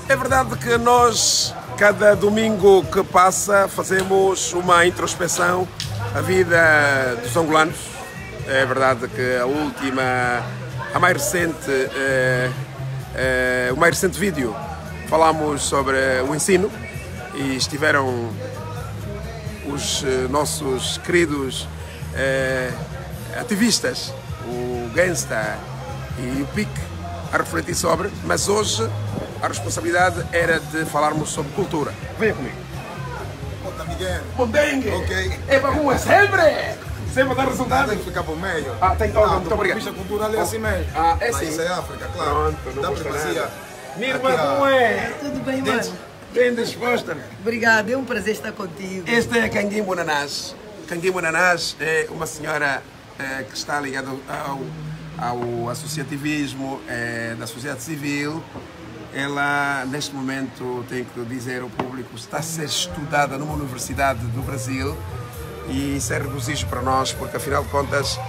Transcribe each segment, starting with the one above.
É verdade que nós, cada domingo que passa, fazemos uma introspeção à vida dos angolanos. É verdade que o mais recente vídeo, falámos sobre o ensino e estiveram os nossos queridos ativistas, o Gangsta e o PIC, a refletir sobre, mas hoje a responsabilidade era de falarmos sobre cultura. Venha comigo. Mondengue! Ok. É para rua sempre! Sempre dá resultado. Tem que ficar por meio. Tem que muito obrigado. A cultural é assim mesmo. É sim. Isso é África, claro. Pronto, não dá custa primazia. nada. Minha irmã, como é? Tudo bem, mano? Bem disposta. Obrigada, é um prazer estar contigo. Este é Canguim Bonanás. Canguim Bonanás é uma senhora que está ligada ao associativismo da sociedade civil. Ela, neste momento, tenho que dizer ao público, está a ser estudada numa universidade do Brasil e isso é regozijo para nós, porque, afinal de contas,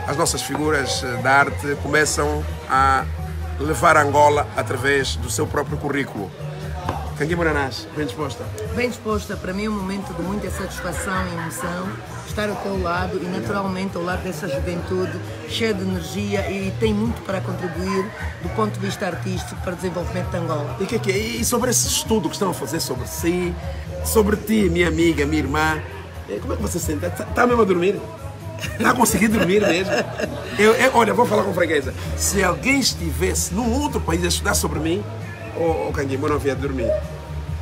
as nossas figuras da arte começam a levar a Angola através do seu próprio currículo. Canguim Bonanás, bem disposta? Bem disposta, para mim é um momento de muita satisfação e emoção estar ao teu lado e naturalmente ao lado dessa juventude cheia de energia e tem muito para contribuir do ponto de vista artístico para o desenvolvimento de Angola. E o que é que é? E sobre esse estudo que estão a fazer sobre si, sobre ti, minha amiga, minha irmã, como é que você se sente? Está mesmo a dormir? Está a conseguir dormir mesmo? Olha, vou falar com franqueza, se alguém estivesse num outro país a estudar sobre mim, Canguim, eu não havia de dormir.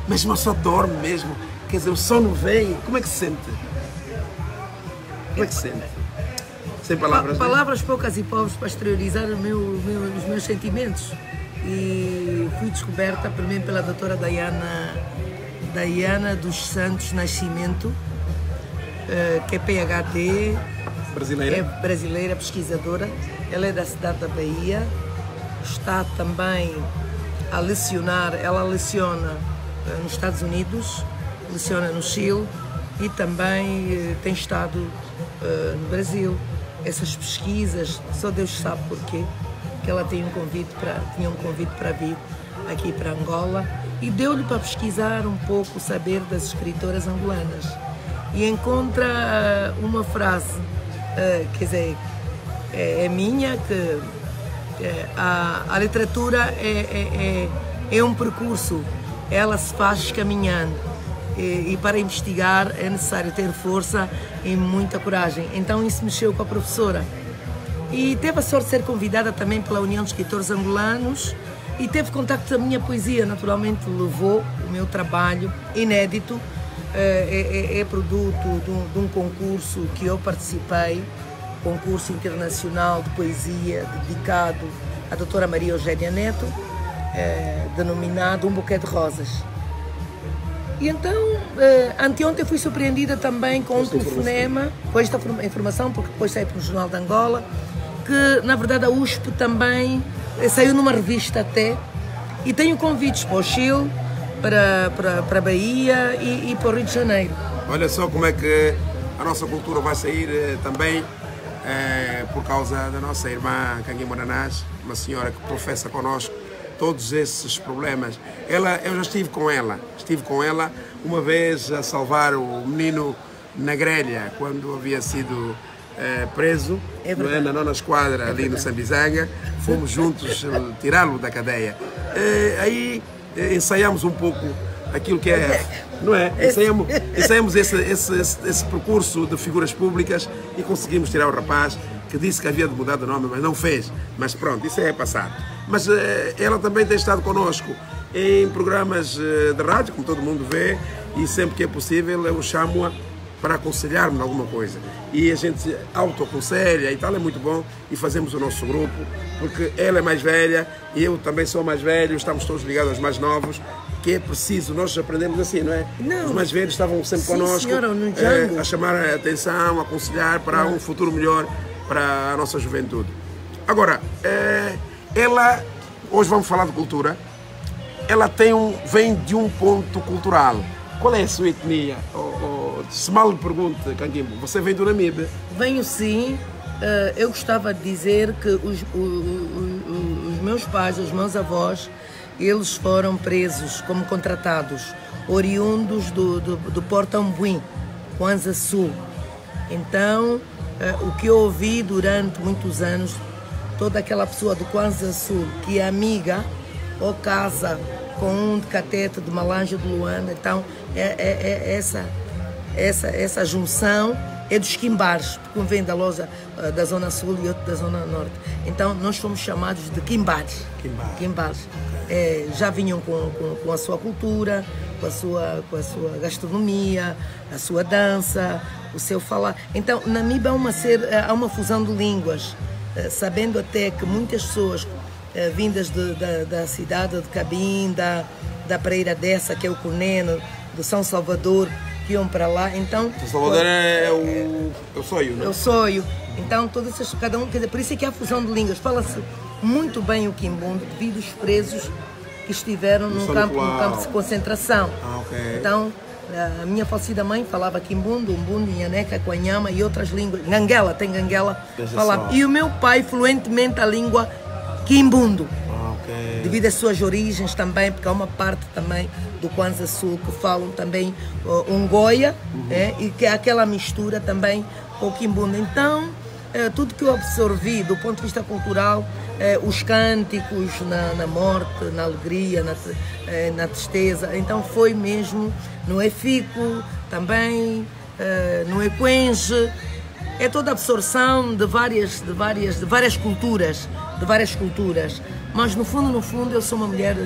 Mas uma só dorme mesmo, quer dizer, o sono vem, como é que se sente? Como é que se sente? Sem palavras. Palavras poucas e pobres para exteriorizar os meus sentimentos. E fui descoberta primeiro pela doutora Diana dos Santos Nascimento, que é PhD, brasileira. É brasileira, pesquisadora. Ela é da cidade da Bahia, está também a lecionar, ela leciona nos Estados Unidos, leciona no Chile e também tem estado no Brasil. Essas pesquisas, só Deus sabe porquê, que ela tinha um convite para vir aqui para Angola e deu-lhe para pesquisar um pouco, saber das escritoras angolanas. E encontra uma frase, quer dizer, é minha, que a literatura é um percurso, ela se faz caminhando. E para investigar é necessário ter força e muita coragem. Então isso mexeu com a professora. E teve a sorte de ser convidada também pela União de Escritores Angolanos e teve contato com a minha poesia. Naturalmente levou o meu trabalho inédito, é produto de um concurso que eu participei, concurso internacional de poesia dedicado à doutora Maria Eugénia Neto, denominado Um Buquê de Rosas. E então, anteontem fui surpreendida também com um telefonema, com esta informação, porque depois saiu para o Jornal de Angola, que na verdade a USP também saiu numa revista até, e tenho convites para o Chile, para a Bahia e para o Rio de Janeiro. Olha só como é que a nossa cultura vai sair também por causa da nossa irmã Canguim Bonanás, uma senhora que professa connosco todos esses problemas. Eu já estive com ela uma vez a salvar o menino na grelha, quando havia sido preso, na nona esquadra ali no Sambizanga. Fomos juntos tirá-lo da cadeia. Aí ensaiamos um pouco aquilo que é, não é? Ensaiamos esse percurso de figuras públicas e conseguimos tirar o rapaz que disse que havia de mudar de nome, mas não fez. Mas pronto, isso é passado. Mas ela também tem estado connosco em programas de rádio, como todo mundo vê, e sempre que é possível eu chamo-a para aconselhar-me em alguma coisa. E a gente autoaconselha e tal, é muito bom, e fazemos o nosso grupo, porque ela é mais velha e eu também sou mais velho, estamos todos ligados aos mais novos, que é preciso, nós aprendemos assim, não é? Não. Os mais velhos estavam sempre connosco, senhora, a chamar a atenção, a aconselhar para um futuro melhor para a nossa juventude. Agora, ela, hoje vamos falar de cultura, ela vem de um ponto cultural. Qual é a sua etnia? Se mal lhe pergunto, Canguimbo, você vem do Namibe? Venho sim. Eu gostava de dizer que os meus pais, os meus avós, eles foram presos como contratados, oriundos do Porto Ambuim, Kwanza Sul. Então, o que eu ouvi durante muitos anos, toda aquela pessoa do Kwanza Sul que é amiga ou casa com um de Catete, de Malanja, de Luanda, então essa junção é dos quimbares, porque um vem da loja da Zona Sul e outro da Zona Norte. Então, nós fomos chamados de quimbares. Quimbares. Já vinham com a sua cultura, com a sua gastronomia, a sua dança, o seu falar. Então, Namibe há uma fusão de línguas, sabendo até que muitas pessoas vindas da cidade de Cabinda, da Praia dessa, que é o Cuneno, do São Salvador, que iam para lá. Então, o Salvador é o Soio, não é? É o Soio. Então, cada um, quer dizer, por isso é que há fusão de línguas. Fala-se muito bem o quimbundo devido aos presos que estiveram no campo de concentração. Okay. Então, a minha falecida mãe falava quimbundo, umbundo, nhaneca, quanhama e outras línguas. Ganguela, tem ganguela. Falava. E o meu pai, fluentemente, a língua quimbundo. Okay. Devido às suas origens também, porque há uma parte também do Kwanza Sul que falam também Ungoia, e que é aquela mistura também com o quimbundo. Então, tudo que eu absorvi do ponto de vista cultural, os cânticos na morte, na alegria, na tristeza, então foi mesmo no Efico, também no Equenge, é toda a absorção de várias culturas, mas no fundo eu sou uma mulher,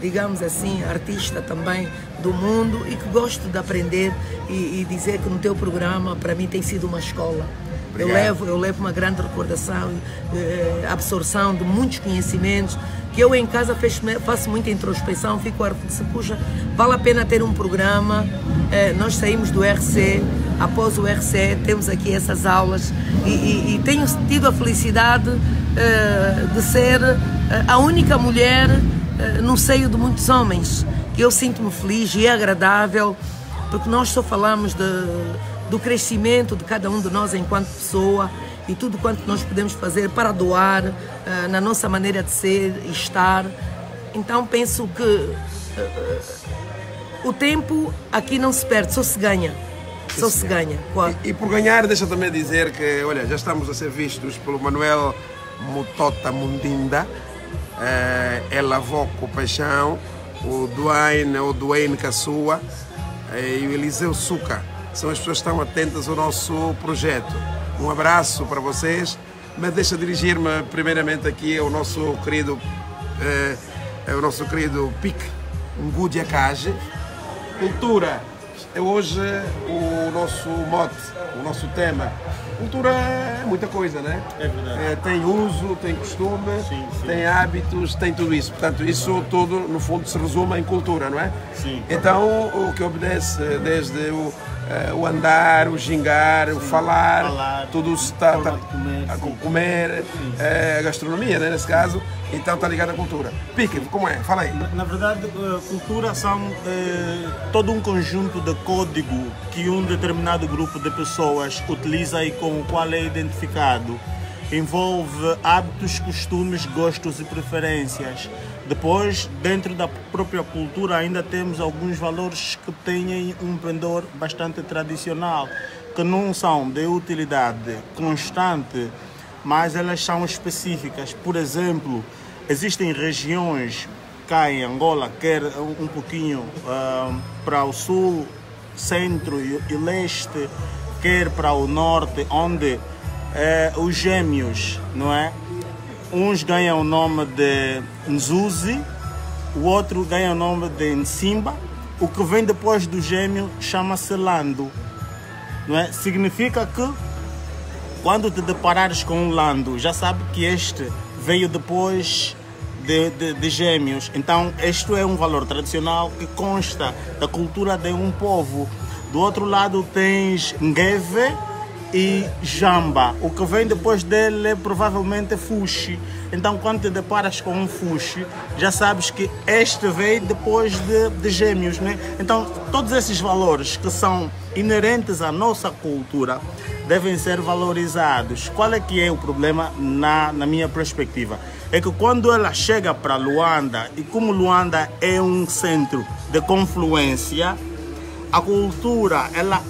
digamos assim, artista também do mundo e que gosto de aprender e dizer que no teu programa para mim tem sido uma escola. Eu levo uma grande recordação, absorção de muitos conhecimentos, que eu em casa faço muita introspecção, fico a refletir, puxa, vale a pena ter um programa. Nós saímos do RC, após o RC temos aqui essas aulas e tenho tido a felicidade de ser a única mulher no seio de muitos homens, que eu sinto-me feliz e é agradável, porque nós só falamos do crescimento de cada um de nós enquanto pessoa e tudo quanto nós podemos fazer para doar na nossa maneira de ser e estar. Então penso que o tempo aqui não se perde, só se ganha. Só se ganha. E por ganhar, deixa também dizer que, olha, já estamos a ser vistos pelo Manuel Mutota Mundinda, ela Voco Paixão, o Duane Caçua e o Eliseu Suca. São as pessoas que estão atentas ao nosso projeto. Um abraço para vocês, mas deixa dirigir-me primeiramente aqui ao nosso querido Pic Ngudia Kaje. Cultura é hoje o nosso mote, o nosso tema. Cultura é muita coisa, né? É verdade. Tem uso, tem costume, sim. Tem hábitos, tem tudo isso. Portanto, isso tudo, no fundo, se resume em cultura, não é? Sim. Então, o que obedece desde o andar, o gingar, o falar, tudo está a comer, a gastronomia, né, nesse caso, então está ligado à cultura. Pique, como é? Fala aí. Na verdade, cultura são todo um conjunto de código que um determinado grupo de pessoas utiliza e com o qual é identificado. Envolve hábitos, costumes, gostos e preferências. Depois, dentro da própria cultura, ainda temos alguns valores que têm um pendor bastante tradicional, que não são de utilidade constante, mas elas são específicas. Por exemplo, existem regiões, cá em Angola, quer um pouquinho para o sul, centro e leste, quer para o norte, onde os gêmeos, não é? Uns ganham o nome de Nzuzi, o outro ganha o nome de Nsimba. O que vem depois do gêmeo chama-se Lando, não é? Significa que quando te deparares com um Lando, já sabe que este veio depois de gêmeos. Então, este é um valor tradicional que consta da cultura de um povo. Do outro lado tens Ngeve e Jamba. O que vem depois dele é provavelmente Fuxi. Então, quando te deparas com um Fuxi, já sabes que este veio depois de gêmeos, né? Então, todos esses valores que são inerentes à nossa cultura devem ser valorizados. Qual é que é o problema na minha perspectiva? é que quando ela chega para Luanda, e como Luanda é um centro de confluência, a cultura ela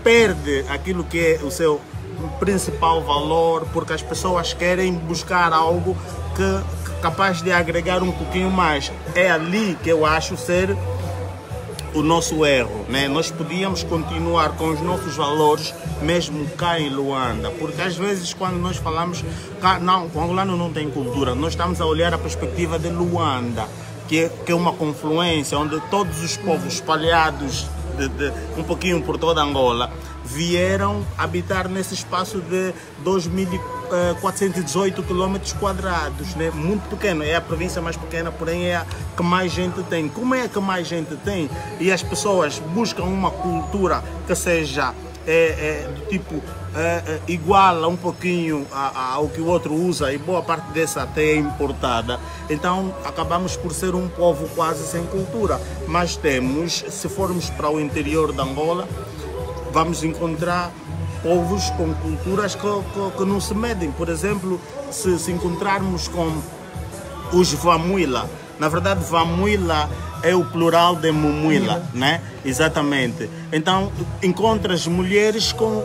perde aquilo que é o seu principal valor, porque as pessoas querem buscar algo que capaz de agregar um pouquinho mais. É ali que eu acho ser o nosso erro, né? Nós podíamos continuar com os nossos valores mesmo cá em Luanda, porque às vezes quando nós falamos cá, não, o angolano não tem cultura, nós estamos a olhar a perspectiva de Luanda, que é uma confluência onde todos os povos espalhados um pouquinho por toda Angola vieram habitar nesse espaço de 2.418 km², né? Muito pequeno, é a província mais pequena, porém é a que mais gente tem. Como é que mais gente tem? E as pessoas buscam uma cultura que seja do tipo igual um pouquinho ao que o outro usa, e boa parte dessa até é importada. Então acabamos por ser um povo quase sem cultura. Mas temos, se formos para o interior de Angola, vamos encontrar povos com culturas que não se medem. Por exemplo, se encontrarmos com os Vamuila, na verdade Vamuila é o plural de Mumuila, né? Exatamente. Então encontras mulheres com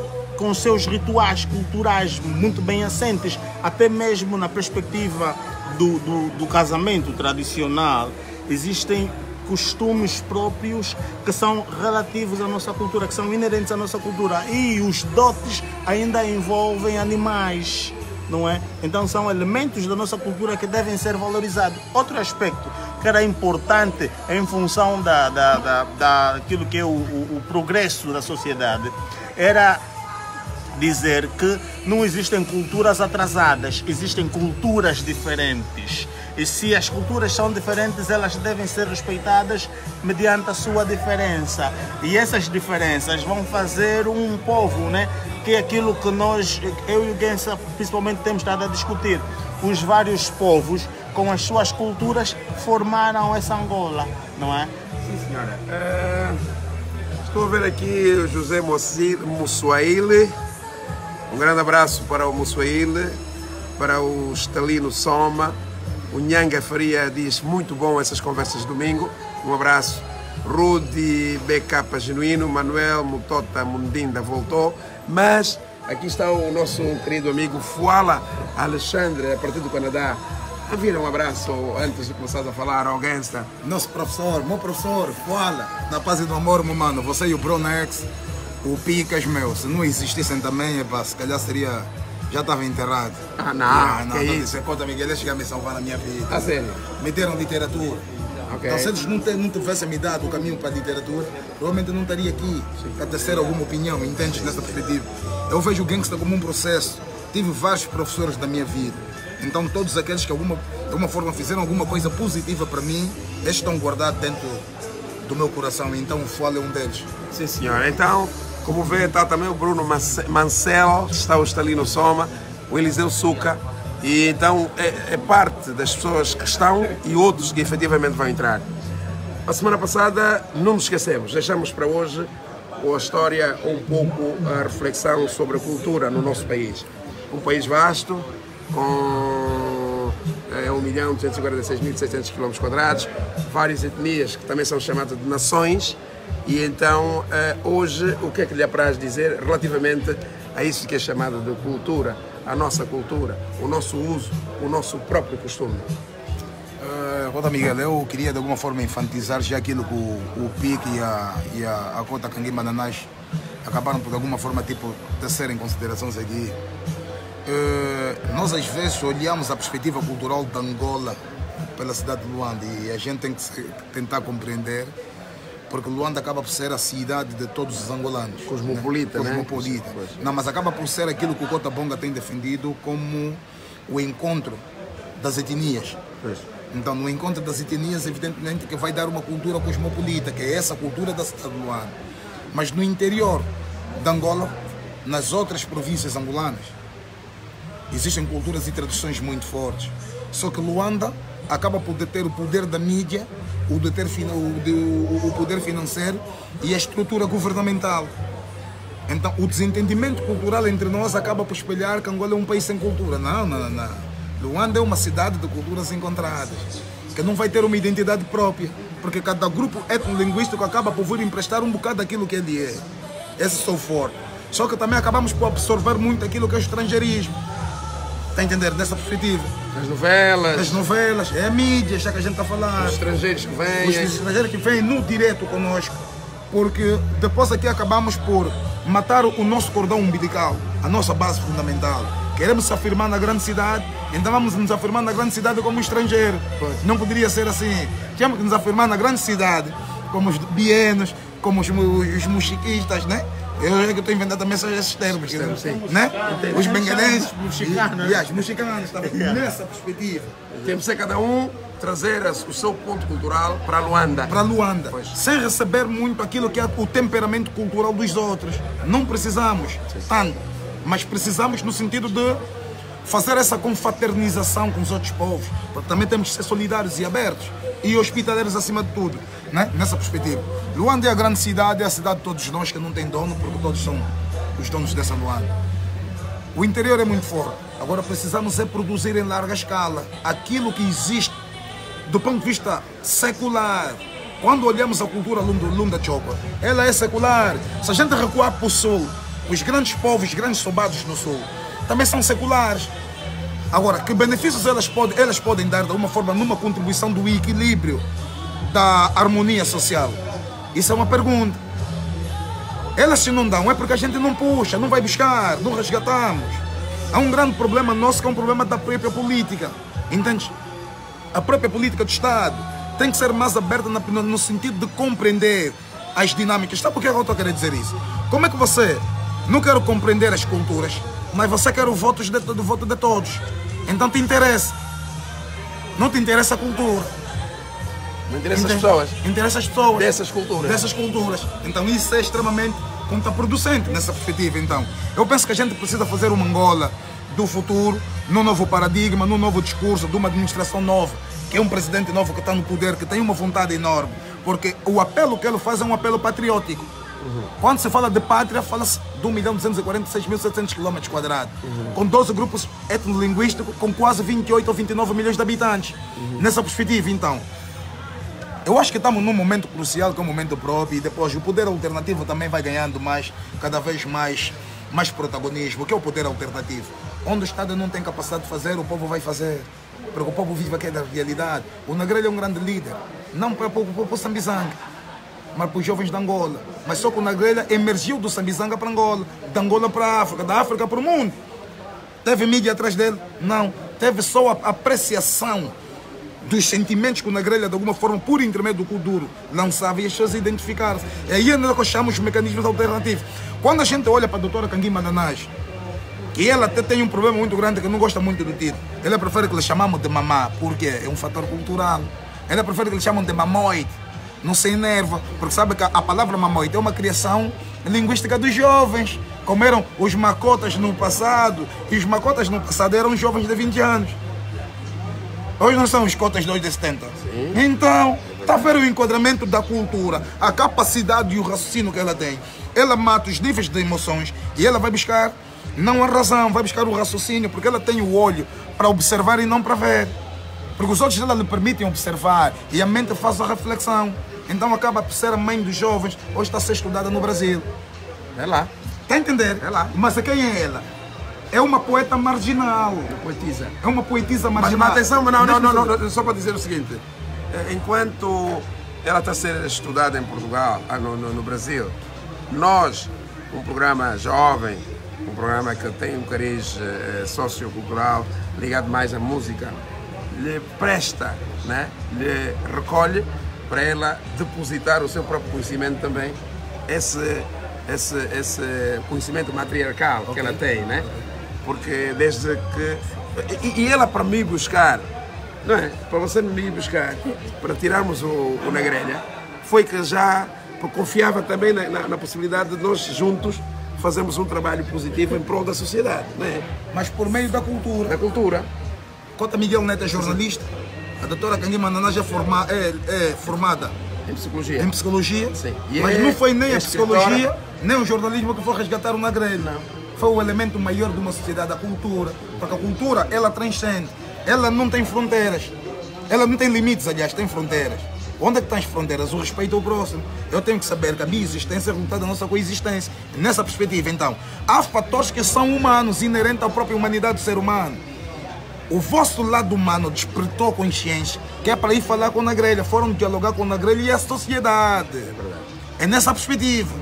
seus rituais culturais muito bem assentes, até mesmo na perspectiva do casamento tradicional. Existem costumes próprios que são relativos à nossa cultura, que são inerentes à nossa cultura, e os dotes ainda envolvem animais, não é? Então são elementos da nossa cultura que devem ser valorizados. Outro aspecto que era importante em função daquilo que é o progresso da sociedade era dizer que não existem culturas atrasadas, existem culturas diferentes. E se as culturas são diferentes, elas devem ser respeitadas mediante a sua diferença. E essas diferenças vão fazer um povo, né? Que é aquilo que eu e o Gensa principalmente temos estado a discutir. Os vários povos, com as suas culturas, formaram essa Angola, não é? Sim, senhora. Estou a ver aqui o José Mussuaile. Um grande abraço para o Mussuaile, para o Stalino Soma. O Nhanga Faria diz muito bom essas conversas de domingo. Um abraço. Rudy BK Genuíno, Manuel Mutota Mundinda voltou. Mas aqui está o nosso querido amigo Fuala Alexandre, a partir do Canadá. Havia um abraço antes de começar a falar ao Gangsta. Nosso professor, meu professor, Fuala, na paz e do amor, meu mano. Você e o Bronex, o Picas, meu. Se não existissem também, se calhar seria... Já estava enterrado. Ah, não, que isso? Você conta, Miguel, eles chegaram a me salvar na minha vida. Ah, sério? Meteram literatura. Okay. Então, se eles não tivessem me dado o caminho para a literatura, provavelmente eu não estaria aqui a tecer alguma opinião, entendes, nessa perspectiva. Eu vejo o Gangsta como um processo. Tive vários professores da minha vida. Então, todos aqueles que de alguma forma fizeram alguma coisa positiva para mim, estes estão guardados dentro do meu coração. Então, o Fuala é um deles. Sim, senhora. Então... Como vê, está também o Bruno Mancel, está o Stalino Soma, o Eliseu Suca, e então é parte das pessoas que estão e outros que efetivamente vão entrar. A semana passada não nos esquecemos, deixamos para hoje a história, um pouco a reflexão sobre a cultura no nosso país. Um país vasto, com 1.246.600 km², várias etnias que também são chamadas de nações. E então, hoje, o que é que lhe apraz dizer relativamente a isso que é chamado de cultura, a nossa cultura, o nosso uso, o nosso próprio costume? Roda Miguel, eu queria de alguma forma enfatizar já aquilo que o Pique e a Cota Canguimba Nanás acabaram por de alguma forma tecer em considerações aqui. Nós às vezes olhamos a perspectiva cultural de Angola pela cidade de Luanda e a gente tem que tentar compreender, porque Luanda acaba por ser a cidade de todos os angolanos. Cosmopolita, né? Cosmopolita. Não, mas acaba por ser aquilo que o Cota Bonga tem defendido como o encontro das etnias. Pois. Então, no encontro das etnias, evidentemente que vai dar uma cultura cosmopolita, que é essa cultura da cidade de Luanda. Mas no interior de Angola, nas outras províncias angolanas, existem culturas e tradições muito fortes. Só que Luanda acaba por ter o poder da mídia, o poder financeiro e a estrutura governamental. Então, o desentendimento cultural entre nós acaba por espelhar que Angola é um país sem cultura. Não. Luanda é uma cidade de culturas encontradas, que não vai ter uma identidade própria, porque cada grupo etnolinguístico acaba por vir emprestar um bocado daquilo que ele é. Esse sou forte. Só que também acabamos por absorver muito aquilo que é o estrangeirismo. Está a entender? Dessa perspectiva. As novelas, é a mídia, já que a gente está a falar. os estrangeiros que vêm. Os estrangeiros que vêm no direto conosco. Porque depois aqui acabamos por matar o nosso cordão umbilical, a nossa base fundamental. Queremos se afirmar na grande cidade, então vamos nos afirmar na grande cidade como estrangeiro. Não poderia ser assim. Temos que nos afirmar na grande cidade como os bienos, como os muxiquistas, né? Eu é que estou inventando também esses termos, né? Os benguelenses, os mexicanos, nessa perspectiva. Temos que cada um trazer o seu ponto cultural para Luanda. Para Luanda, sem receber muito aquilo que é o temperamento cultural dos outros. Não precisamos tanto, mas precisamos no sentido de fazer essa confraternização com os outros povos. Porque também temos que ser solidários e abertos e hospitaleiros acima de tudo, né? Nessa perspectiva. Luanda é a grande cidade, é a cidade de todos nós que não tem dono, porque todos são os donos dessa Luanda. O interior é muito forte. Agora precisamos é produzir em larga escala aquilo que existe do ponto de vista secular. Quando olhamos a cultura Lunda Chopa, ela é secular. Se a gente recuar para o sul, os grandes povos, os grandes sobados no sul, também são seculares. Agora, que benefícios elas podem dar de alguma forma numa contribuição do equilíbrio da harmonia social? Isso é uma pergunta. Elas se não dão, é porque a gente não puxa, não vai buscar, não resgatamos. Há um grande problema nosso que é um problema da própria política. Entende? A própria política do Estado tem que ser mais aberta no sentido de compreender as dinâmicas. Sabe por que eu estou a querer dizer isso? Como é que você não quer compreender as culturas, mas você quer o voto de todos? Então te interessa. Não te interessa a cultura. Não interessa as pessoas. Interessa as pessoas. Dessas culturas. Então isso é extremamente contraproducente nessa perspectiva. Então, eu penso que a gente precisa fazer uma Angola do futuro, num novo paradigma, num novo discurso, de uma administração nova, que é um presidente novo que está no poder, que tem uma vontade enorme. Porque o apelo que ele faz é um apelo patriótico. Quando se fala de pátria, fala-se de 1.246.700 km², com 12 grupos etnolinguísticos, com quase 28 ou 29 milhões de habitantes. Nessa perspectiva, então, eu acho que estamos num momento crucial, que é um momento próprio, e depois o poder alternativo também vai ganhando cada vez mais protagonismo. O que é o poder alternativo? Onde o Estado não tem capacidade de fazer, o povo vai fazer. Porque o povo vive aquela realidade. O Negrelha é um grande líder, não para o Sambizanga, mas para os jovens de Angola. Mas só que o Negrelha emergiu do Sambizanga para Angola, de Angola para a África, da África para o mundo. Teve mídia atrás dele? Não. Teve só a apreciação dos sentimentos que o Negrelha, de alguma forma, por intermédio do Kuduro, lançava, e as pessoas identificaram-se. E aí ainda nós chamamos os mecanismos alternativos. Quando a gente olha para a doutora Kanguima Nanás, que ela até tem um problema muito grande, que não gosta muito do título. Ela prefere que lhe chamamos de mamá, porque é um fator cultural. Ela prefere que lhe chamam de mamoide, não se enerva, porque sabe que a palavra mamoide é uma criação linguística dos jovens, como eram os macotas no passado, e os macotas no passado eram jovens de 20 anos. Hoje não são os cotas de hoje de 70. Sim. Então, está a ver o enquadramento da cultura, a capacidade e o raciocínio que ela tem. Ela mata os níveis de emoções e ela vai buscar, não a razão, vai buscar o raciocínio, porque ela tem o olho para observar e não para ver. Porque os outros dela lhe permitem observar e a mente faz a reflexão. Então acaba por ser a mãe dos jovens, hoje está a ser estudada no Brasil. É lá. Está a entender? É lá. Mas quem é ela? É uma poeta marginal. Uma poetisa. É uma poetisa marginal. Mas atenção, não, só para dizer o seguinte. Enquanto ela está a ser estudada em Portugal, no Brasil, nós, um programa jovem, um programa que tem um cariz sociocultural ligado mais à música, lhe presta, né? Lhe recolhe para ela depositar o seu próprio conhecimento também, esse conhecimento matriarcal que ela tem, né? Porque desde que... E ela para me buscar, não é? Para você me buscar, para tirarmos o Negrelha, foi que já confiava também na possibilidade de nós juntos fazermos um trabalho positivo em prol da sociedade, não é? Mas por meio da cultura. Da cultura. Cota Miguel Neto é jornalista, a doutora Kanguima Nanás é formada em psicologia, sim. Mas não foi nem a psicologia, nem o jornalismo que foi resgatar o Negrelha. Foi o elemento maior de uma sociedade, a cultura. Porque a cultura, ela transcende. ela não tem fronteiras. Ela não tem limites, aliás, tem fronteiras. Onde é que estão as fronteiras? O respeito ao próximo. Eu tenho que saber que a minha existência é resultado da nossa coexistência. Nessa perspectiva, então, há fatores que são humanos, inerentes à própria humanidade do ser humano. O vosso lado humano despertou consciência, que é para ir falar com a grelha, foram dialogar com a grelha e a sociedade. É nessa perspectiva.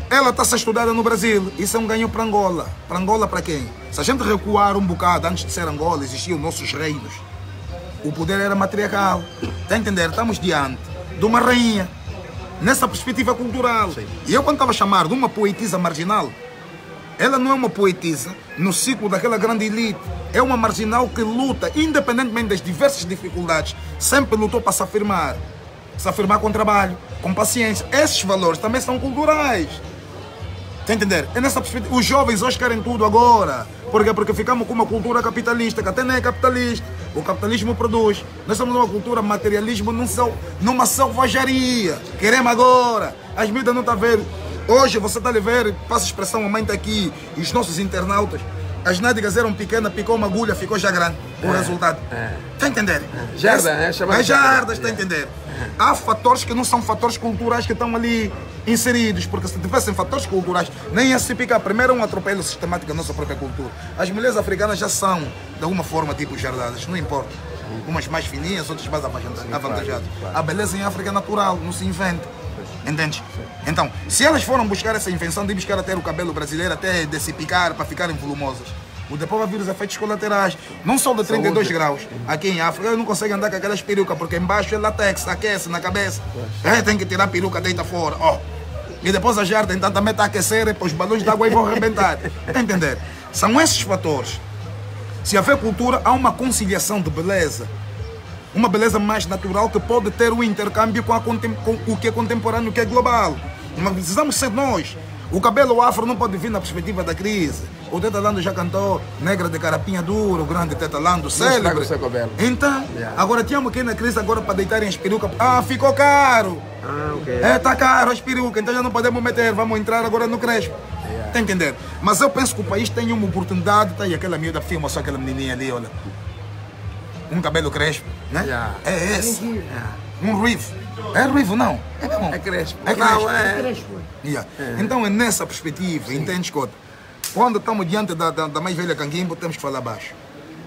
Ela está a ser estudada no Brasil, isso é um ganho para Angola. Para Angola, para quem? Se a gente recuar um bocado, antes de ser Angola, existiam nossos reinos. O poder era matriarcal. Está a entender? Estamos diante de uma rainha. Nessa perspectiva cultural. Sim. E eu, quando estava a chamar de uma poetisa marginal, ela não é uma poetisa no ciclo daquela grande elite. É uma marginal que luta, independentemente das diversas dificuldades, sempre lutou para se afirmar. Se afirmar com trabalho, com paciência. Esses valores também são culturais. Está a entender? É nessa perspectiva. Os jovens hoje querem tudo agora. Por quê? Porque ficamos com uma cultura capitalista, que até nem é capitalista. O capitalismo produz. Nós estamos numa cultura materialismo, numa selvageria. Queremos agora. As mídias não estão a ver. Hoje você está a ver, passa a expressão, a mãe está aqui, e os nossos internautas. As nádegas eram pequenas, picou uma agulha, ficou já grande. O resultado. Está a entender? Jarda, é chamado jardas, está a entender? Há fatores que não são fatores culturais que estão ali inseridos, porque se tivessem fatores culturais, nem ia se picar. Primeiro é um atropelo sistemático da nossa própria cultura. As mulheres africanas já são, de alguma forma, tipo jardadas, não importa. Umas mais fininhas, outras mais avantajadas. A beleza em África é natural, não se inventa. Entende? Então, se elas foram buscar essa invenção de buscar até o cabelo brasileiro, até de se picar para ficarem volumosas, o depois vai vir os efeitos colaterais. Não só de 32 graus. Aqui em África, eu não consigo andar com aquelas perucas, porque embaixo é latex, aquece na cabeça. Tem que tirar a peruca, deita fora. E depois a jarda, então também está a aquecer, e os balões de água aí vão arrebentar. Está a entender? São esses fatores. Se haver cultura, há uma conciliação de beleza. Uma beleza mais natural que pode ter um intercâmbio com o que é contemporâneo, o que é global. Mas precisamos ser nós. O cabelo afro não pode vir na perspectiva da crise. O Teta Lando já cantou Negra de Carapinha Duro, o grande Teta Lando, célebre. Então, agora tínhamos que ir na crise agora para deitarem as perucas. Ficou caro. Está caro as perucas, então já não podemos meter, vamos entrar agora no Crespo. Está a entender? Mas eu penso que o país tem uma oportunidade, está aí aquela miúda filma só aquela menininha ali, olha. Um cabelo crespo, né? É esse. Um Riff. É Riff, não? É mesmo? É crespo. É crespo. Não, é crespo. Então é nessa perspectiva, entende, Cota? Quando estamos diante da mais velha Canguimbo, temos que falar baixo.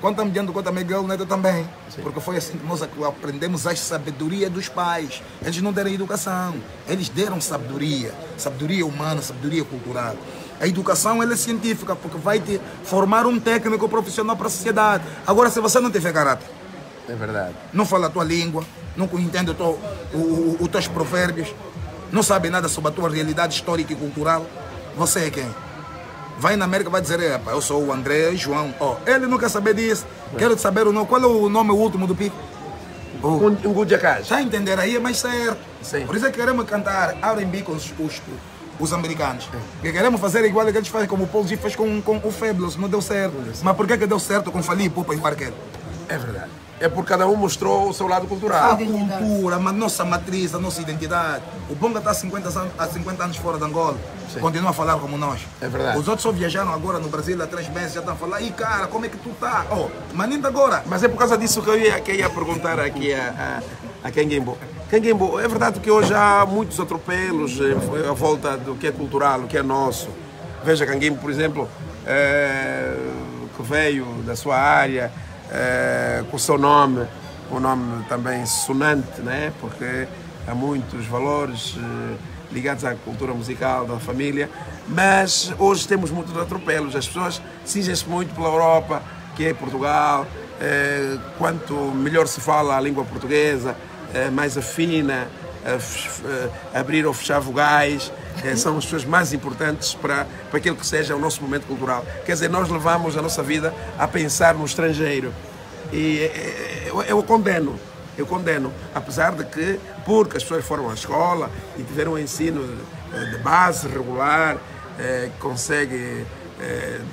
Quando estamos diante do Cota Miguel Neto também. Porque foi assim que nós aprendemos a sabedoria dos pais. Eles não deram educação, eles deram sabedoria. Sabedoria humana, sabedoria cultural. A educação ela é científica, porque vai te formar um técnico profissional para a sociedade. Agora, se você não tiver caráter, é verdade, não fala a tua língua, não entende os teus provérbios, não sabe nada sobre a tua realidade histórica e cultural, você é quem? Vai na América e vai dizer, eu sou o André João. Ele não quer saber disso, quero saber o nome. Qual é o nome último do pico? Ngudjacaj. Está a entender aí? É mais certo. Sim. Por isso é que queremos cantar R&B com os americanos. Que queremos fazer igual que eles fazem, como o Paul G fez com o Fabulous, não deu certo. Mas por que deu certo com Fali, Pupa e Parker? É verdade. É porque cada um mostrou o seu lado cultural. A cultura, a nossa matriz, a nossa identidade. O Bonga está há 50 anos fora de Angola. Sim. Continua a falar como nós. É verdade. Os outros só viajaram agora no Brasil há 3 meses, já estão a falar, cara, como é que tu tá? Mas nem de agora. Mas é por causa disso que eu ia perguntar aqui a Canguimbo. Canguimbo, é verdade que hoje há muitos atropelos à volta do que é cultural, o que é nosso. Veja, Canguimbo, por exemplo, que veio da sua área, com o seu nome, um nome também sonante, né? Porque há muitos valores ligados à cultura musical da família, mas hoje temos muitos atropelos. As pessoas cingem-se muito pela Europa, que é Portugal. Quanto melhor se fala a língua portuguesa, mais afina, abrir ou fechar vogais, são as pessoas mais importantes para aquilo que seja o nosso momento cultural. Quer dizer, nós levamos a nossa vida a pensar no estrangeiro. E eu condeno, apesar de que, porque as pessoas foram à escola e tiveram um ensino de base regular, consegue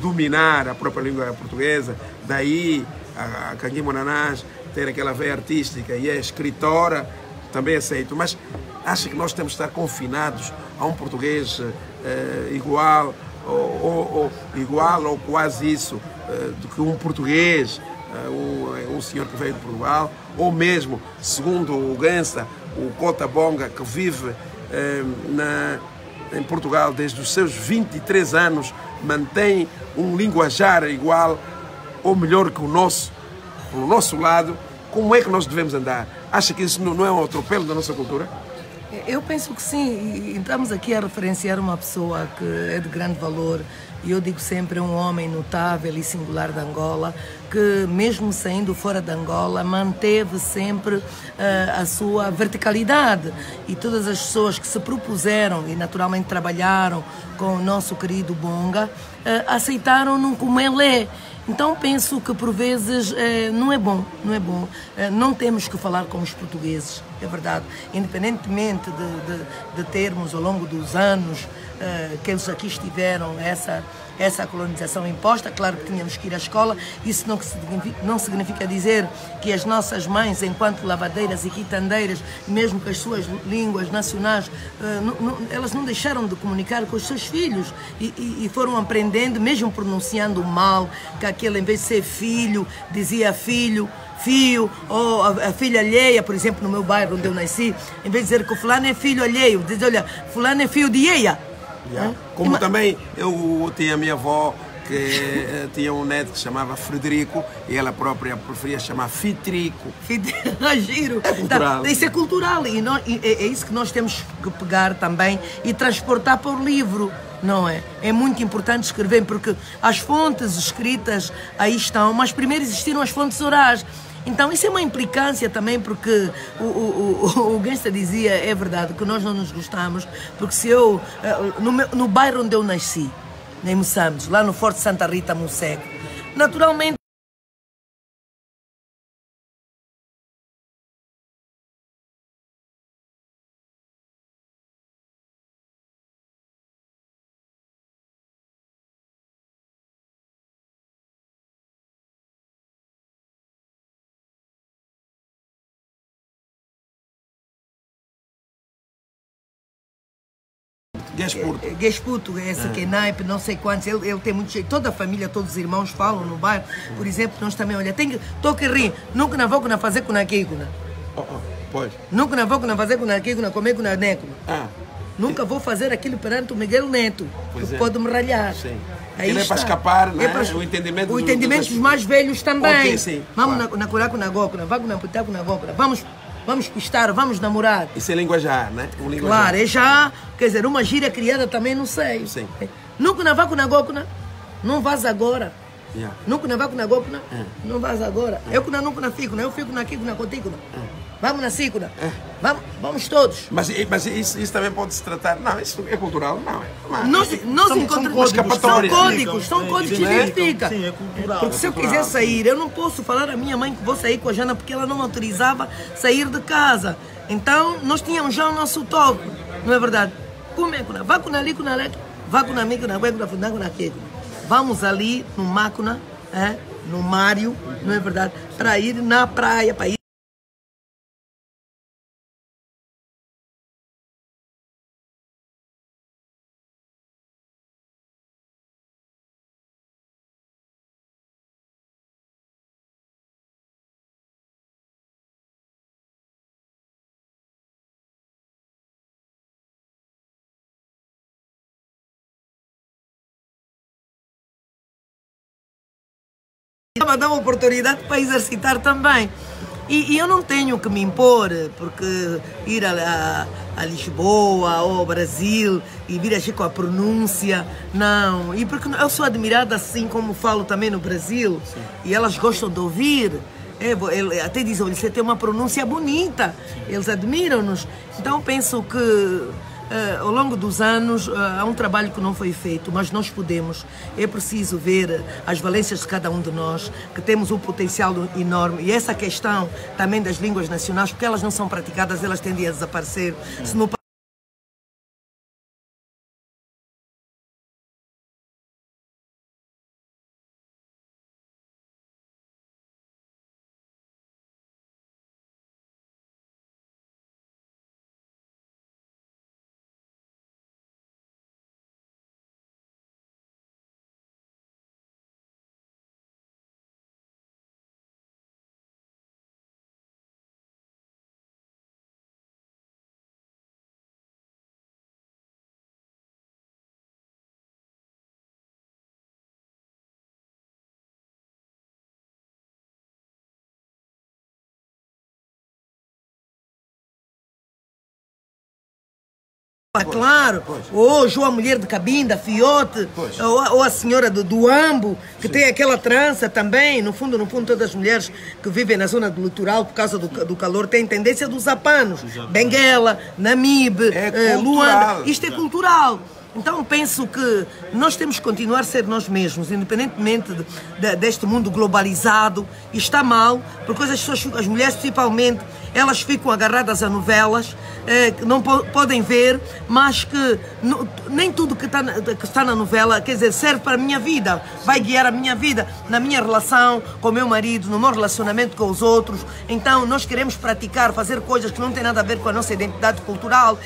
dominar a própria língua portuguesa, daí a Canguimbo Nanás ter aquela veia artística e é escritora, também aceito, mas acho que nós temos de estar confinados a um português igual ou quase isso, do que um português um senhor que veio de Portugal, ou mesmo, segundo o Gansa, o Cota Bonga, que vive em Portugal desde os seus 23 anos, mantém um linguajar igual ou melhor que o nosso, do nosso lado. Como é que nós devemos andar? Acha que isso não é um atropelo da nossa cultura? Eu penso que sim, e estamos aqui a referenciar uma pessoa que é de grande valor, e eu digo sempre, um homem notável e singular de Angola, que mesmo saindo fora de Angola, manteve sempre a sua verticalidade, e todas as pessoas que se propuseram e naturalmente trabalharam com o nosso querido Bonga, aceitaram-no como ele é. Então penso que por vezes não é bom. Não temos que falar como os portugueses, é verdade. Independentemente de termos ao longo dos anos que eles aqui estiveram essa colonização imposta, claro que tínhamos que ir à escola. Isso não significa dizer que as nossas mães, enquanto lavadeiras e quitandeiras, mesmo com as suas línguas nacionais, elas não deixaram de comunicar com os seus filhos e foram aprendendo, mesmo pronunciando mal, que aquele, em vez de ser filho, dizia filho, ou a filha alheia. Por exemplo, no meu bairro onde eu nasci, em vez de dizer que o fulano é filho alheio, diz, olha, fulano é filho de eia. Como também eu tinha a minha avó que tinha um neto que se chamava Frederico e ela própria preferia chamar Fitrico. Giro. Isso é cultural e é isso que nós temos que pegar também e transportar para o livro, não é? É muito importante escrever, porque as fontes escritas aí estão, mas primeiro existiram as fontes orais. Então isso é uma implicância também, porque o Gangsta dizia, é verdade, que nós não nos gostamos, porque se eu, no bairro onde eu nasci, em Moçambique, lá no Forte Santa Rita, Moceco, naturalmente, Gesputo, esse que é naipe, não sei quantos, ele tem muito jeito, toda a família, todos os irmãos falam no bairro. Por exemplo, nós também, olha, estou que rir, nunca na vou fazer com naquilo, Pois. Nunca na vou fazer com naquilo, comer com neco. Nunca vou fazer aquilo perante o Miguel Neto, que pode me ralhar. Sim. Aí é para escapar, né? O entendimento dos mais velhos também. Okay, sim. Vamos na curaco na gócula, vamos na putaco na gócula, vamos pistar, vamos namorar. Isso é linguajar, né? Claro, é já, quer dizer, uma gíria criada também no seio. Sim. Nunca na vaca na gócula, não vás agora. Yeah. Nunca na vaca na gócula, não vás agora. Eu nunca na fico, eu fico na na contigo. Vamos na cicuna. Vamos todos. Mas isso também pode se tratar. Não, isso é cultural, não é. Nós encontramos são códigos que identificam. Sim, é cultural. Porque se eu quiser sair, eu não posso falar à minha mãe que vou sair com a Jana, porque ela não me autorizava sair de casa. Então nós tínhamos já o nosso toque, não é verdade? Como é que vá com ali, com ali, vá com amigo, na web, na fundão, na queijo. Vamos ali no Mácuna, no Mário, não é verdade? Para ir na praia, para ir. Dar uma oportunidade para exercitar também. E eu não tenho que me impor, porque ir a Lisboa ou ao Brasil e vir aqui com a pronúncia, não. E porque eu sou admirada assim como falo também no Brasil. Sim. E elas gostam de ouvir. Até dizem, você tem uma pronúncia bonita. Sim. Eles admiram-nos. Então penso que ao longo dos anos há um trabalho que não foi feito, mas nós podemos. É preciso ver as valências de cada um de nós, que temos um potencial enorme. E essa questão também das línguas nacionais, porque elas não são praticadas, elas tendem a desaparecer. Se não Claro, hoje ou a mulher de cabinda, fiote, ou a senhora do ambo, que tem aquela trança também, no fundo, todas as mulheres que vivem na zona do litoral por causa do calor têm tendência de usar panos, Benguela, Namibe, Luanda, isto é cultural. Então penso que nós temos que continuar a ser nós mesmos, independentemente deste mundo globalizado. E está mal, porque hoje as mulheres principalmente, elas ficam agarradas a novelas, que não podem ver, mas que nem tudo que está na novela, quer dizer, serve para a minha vida, vai guiar a minha vida, na minha relação com o meu marido, no meu relacionamento com os outros. Então nós queremos praticar, fazer coisas que não têm nada a ver com a nossa identidade cultural.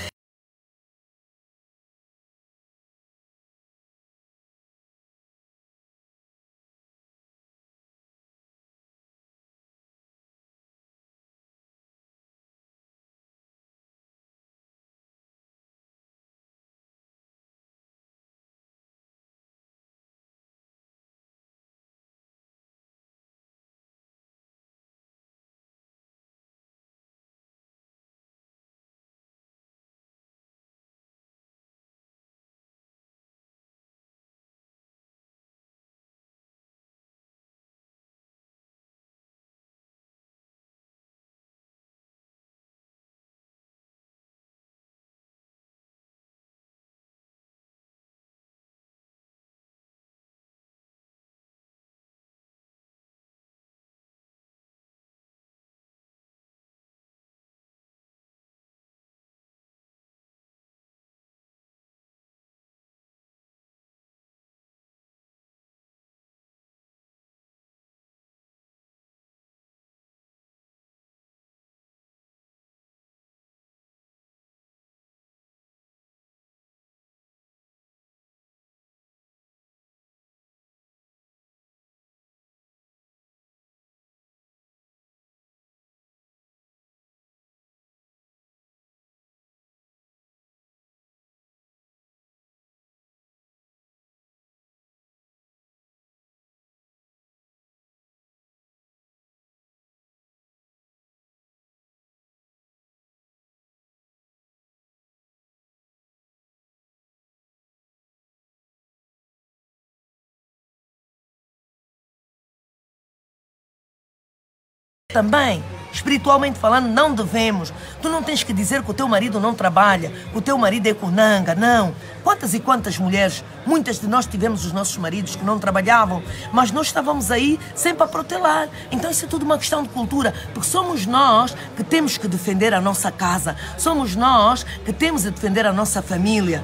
Também, espiritualmente falando, não devemos. Tu não tens que dizer que o teu marido não trabalha, que o teu marido é cunanga, não. Quantas e quantas mulheres, muitas de nós tivemos os nossos maridos que não trabalhavam, mas nós estávamos aí sempre a protelar. Então isso é tudo uma questão de cultura, porque somos nós que temos que defender a nossa casa, somos nós que temos de defender a nossa família.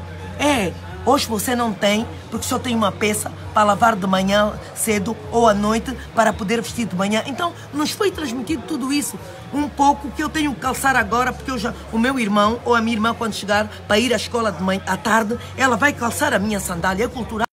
Hoje você não tem, porque só tem uma peça para lavar de manhã cedo ou à noite para poder vestir de manhã. Então, nos foi transmitido tudo isso. Um pouco que eu tenho que calçar agora, porque o meu irmão ou a minha irmã, quando chegar para ir à escola de manhã, à tarde, ela vai calçar a minha sandália. É cultural.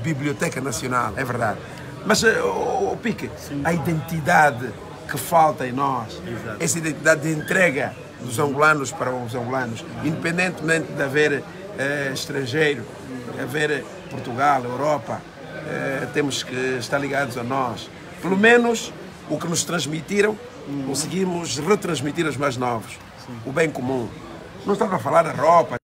Biblioteca Nacional, é verdade. Mas, o Pique, a identidade que falta em nós, essa identidade de entrega dos angolanos para os angolanos, independentemente de haver estrangeiro, haver Portugal, Europa, temos que estar ligados a nós. Pelo menos o que nos transmitiram, conseguimos retransmitir aos mais novos. O bem comum. Não estava a falar da roupa.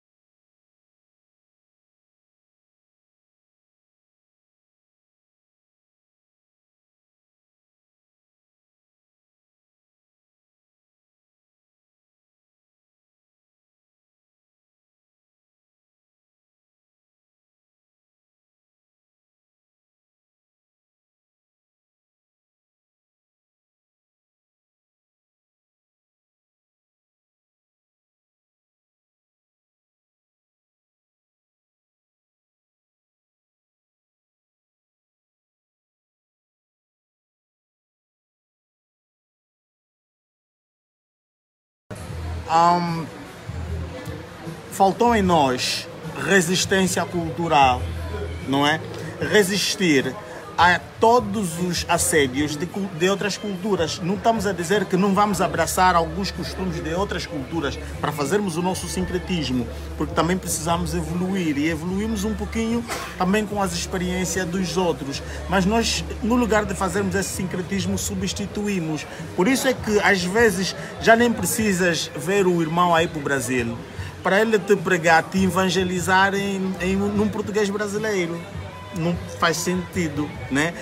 Faltou em nós resistência cultural, não é? Resistir a todos os assédios de outras culturas. Não estamos a dizer que não vamos abraçar alguns costumes de outras culturas para fazermos o nosso sincretismo, porque também precisamos evoluir e evoluímos um pouquinho também com as experiências dos outros. Mas nós, no lugar de fazermos esse sincretismo, substituímos. Por isso é que às vezes já nem precisas ver o irmão aí para o Brasil, para ele te pregar, te evangelizar num português brasileiro. Não faz sentido, né?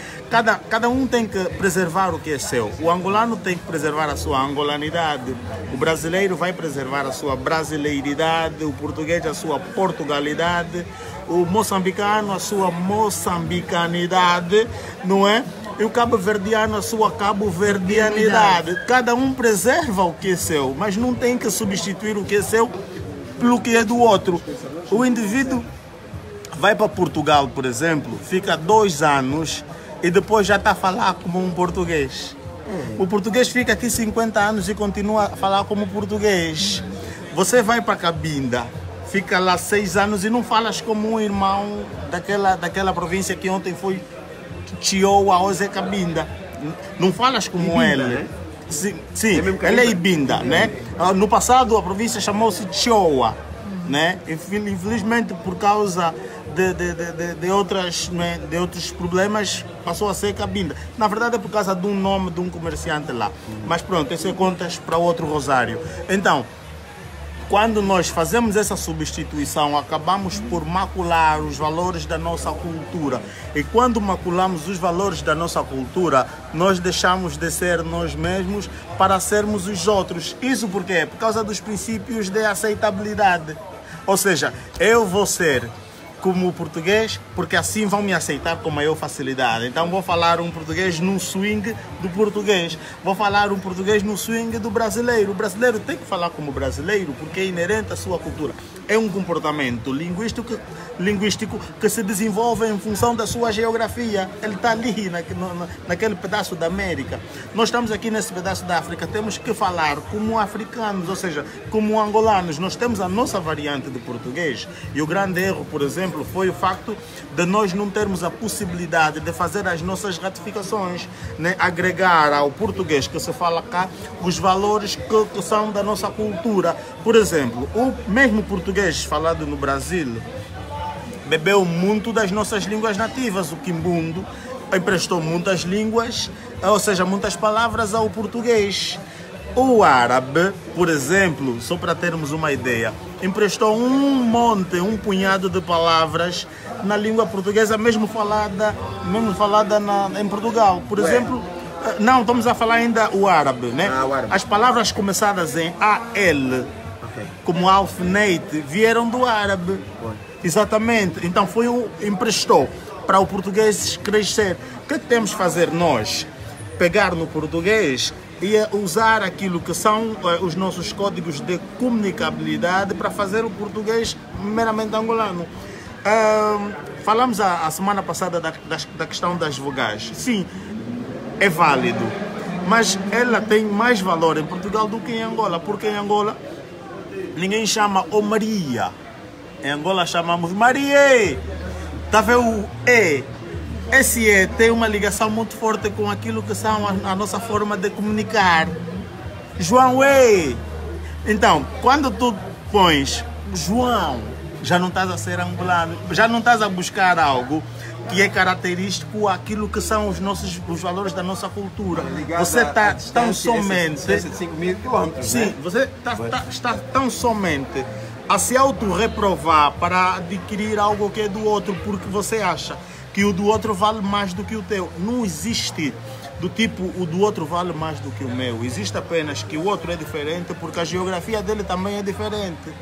Cada um tem que preservar o que é seu. O angolano tem que preservar a sua angolanidade. O brasileiro vai preservar a sua brasileiridade. O português a sua portugalidade. O moçambicano a sua moçambicanidade, não é? E o cabo-verdiano a sua cabo-verdianidade. Cada um preserva o que é seu, mas não tem que substituir o que é seu pelo que é do outro. O indivíduo vai para Portugal, por exemplo, fica 2 anos e depois já está a falar como um português. O português fica aqui 50 anos e continua a falar como português. Você vai para Cabinda, fica lá 6 anos e não falas como um irmão daquela província que ontem foi Chioa, hoje é Cabinda. Não falas como Ibinda, ele. Né? Sim, ele é Ibinda, né? No passado a província chamou-se Chioa, né? Infelizmente por causa de outros problemas passou a ser Cabinda. Na verdade é por causa de um nome de um comerciante lá. Mas pronto, isso é contas para outro rosário. Então, quando nós fazemos essa substituição, acabamos por macular os valores da nossa cultura. E quando maculamos os valores da nossa cultura, nós deixamos de ser nós mesmos para sermos os outros. Isso por quê? Por causa dos princípios de aceitabilidade. Ou seja, eu vou ser como português, porque assim vão me aceitar com maior facilidade. Então vou falar um português no swing do português, vou falar um português no swing do brasileiro. O brasileiro tem que falar como brasileiro, porque é inerente à sua cultura. É um comportamento linguístico que se desenvolve em função da sua geografia. Ele está ali naquele pedaço da América. Nós estamos aqui nesse pedaço da África, temos que falar como africanos, ou seja, como angolanos. Nós temos a nossa variante de português. E o grande erro, por exemplo, foi o facto de nós não termos a possibilidade de fazer as nossas ratificações, né? Agregar ao português que se fala cá os valores que são da nossa cultura. Por exemplo, o mesmo português falado no Brasil bebeu muito das nossas línguas nativas. O quimbundo emprestou muitas línguas, ou seja, muitas palavras ao português. O árabe, por exemplo, só para termos uma ideia, emprestou um punhado de palavras na língua portuguesa, mesmo falada em Portugal. Por exemplo, não, estamos a falar ainda o árabe, né? O árabe. As palavras começadas em AL, como alfinete, vieram do árabe. Exatamente. Então emprestou para o português crescer. O que temos que fazer nós? Pegar no português e usar aquilo que são os nossos códigos de comunicabilidade para fazer o português meramente angolano. Falamos a semana passada da questão das vogais. Sim, é válido, mas ela tem mais valor em Portugal do que em Angola, porque em Angola ninguém chama o Maria. Em Angola chamamos Maria. Tá vendo o E? Esse E tem uma ligação muito forte com aquilo que são a nossa forma de comunicar. João E. Então, quando tu pões João, já não estás a ser angolano, já não estás a buscar algo que é característico àquilo que são os valores da nossa cultura. Você está tão somente... de 5 mil quilômetros, sim, né? você está tão somente a se auto-reprovar para adquirir algo que é do outro, porque você acha que o do outro vale mais do que o teu. Não existe do tipo, o do outro vale mais do que o meu. Existe apenas que o outro é diferente porque a geografia dele também é diferente.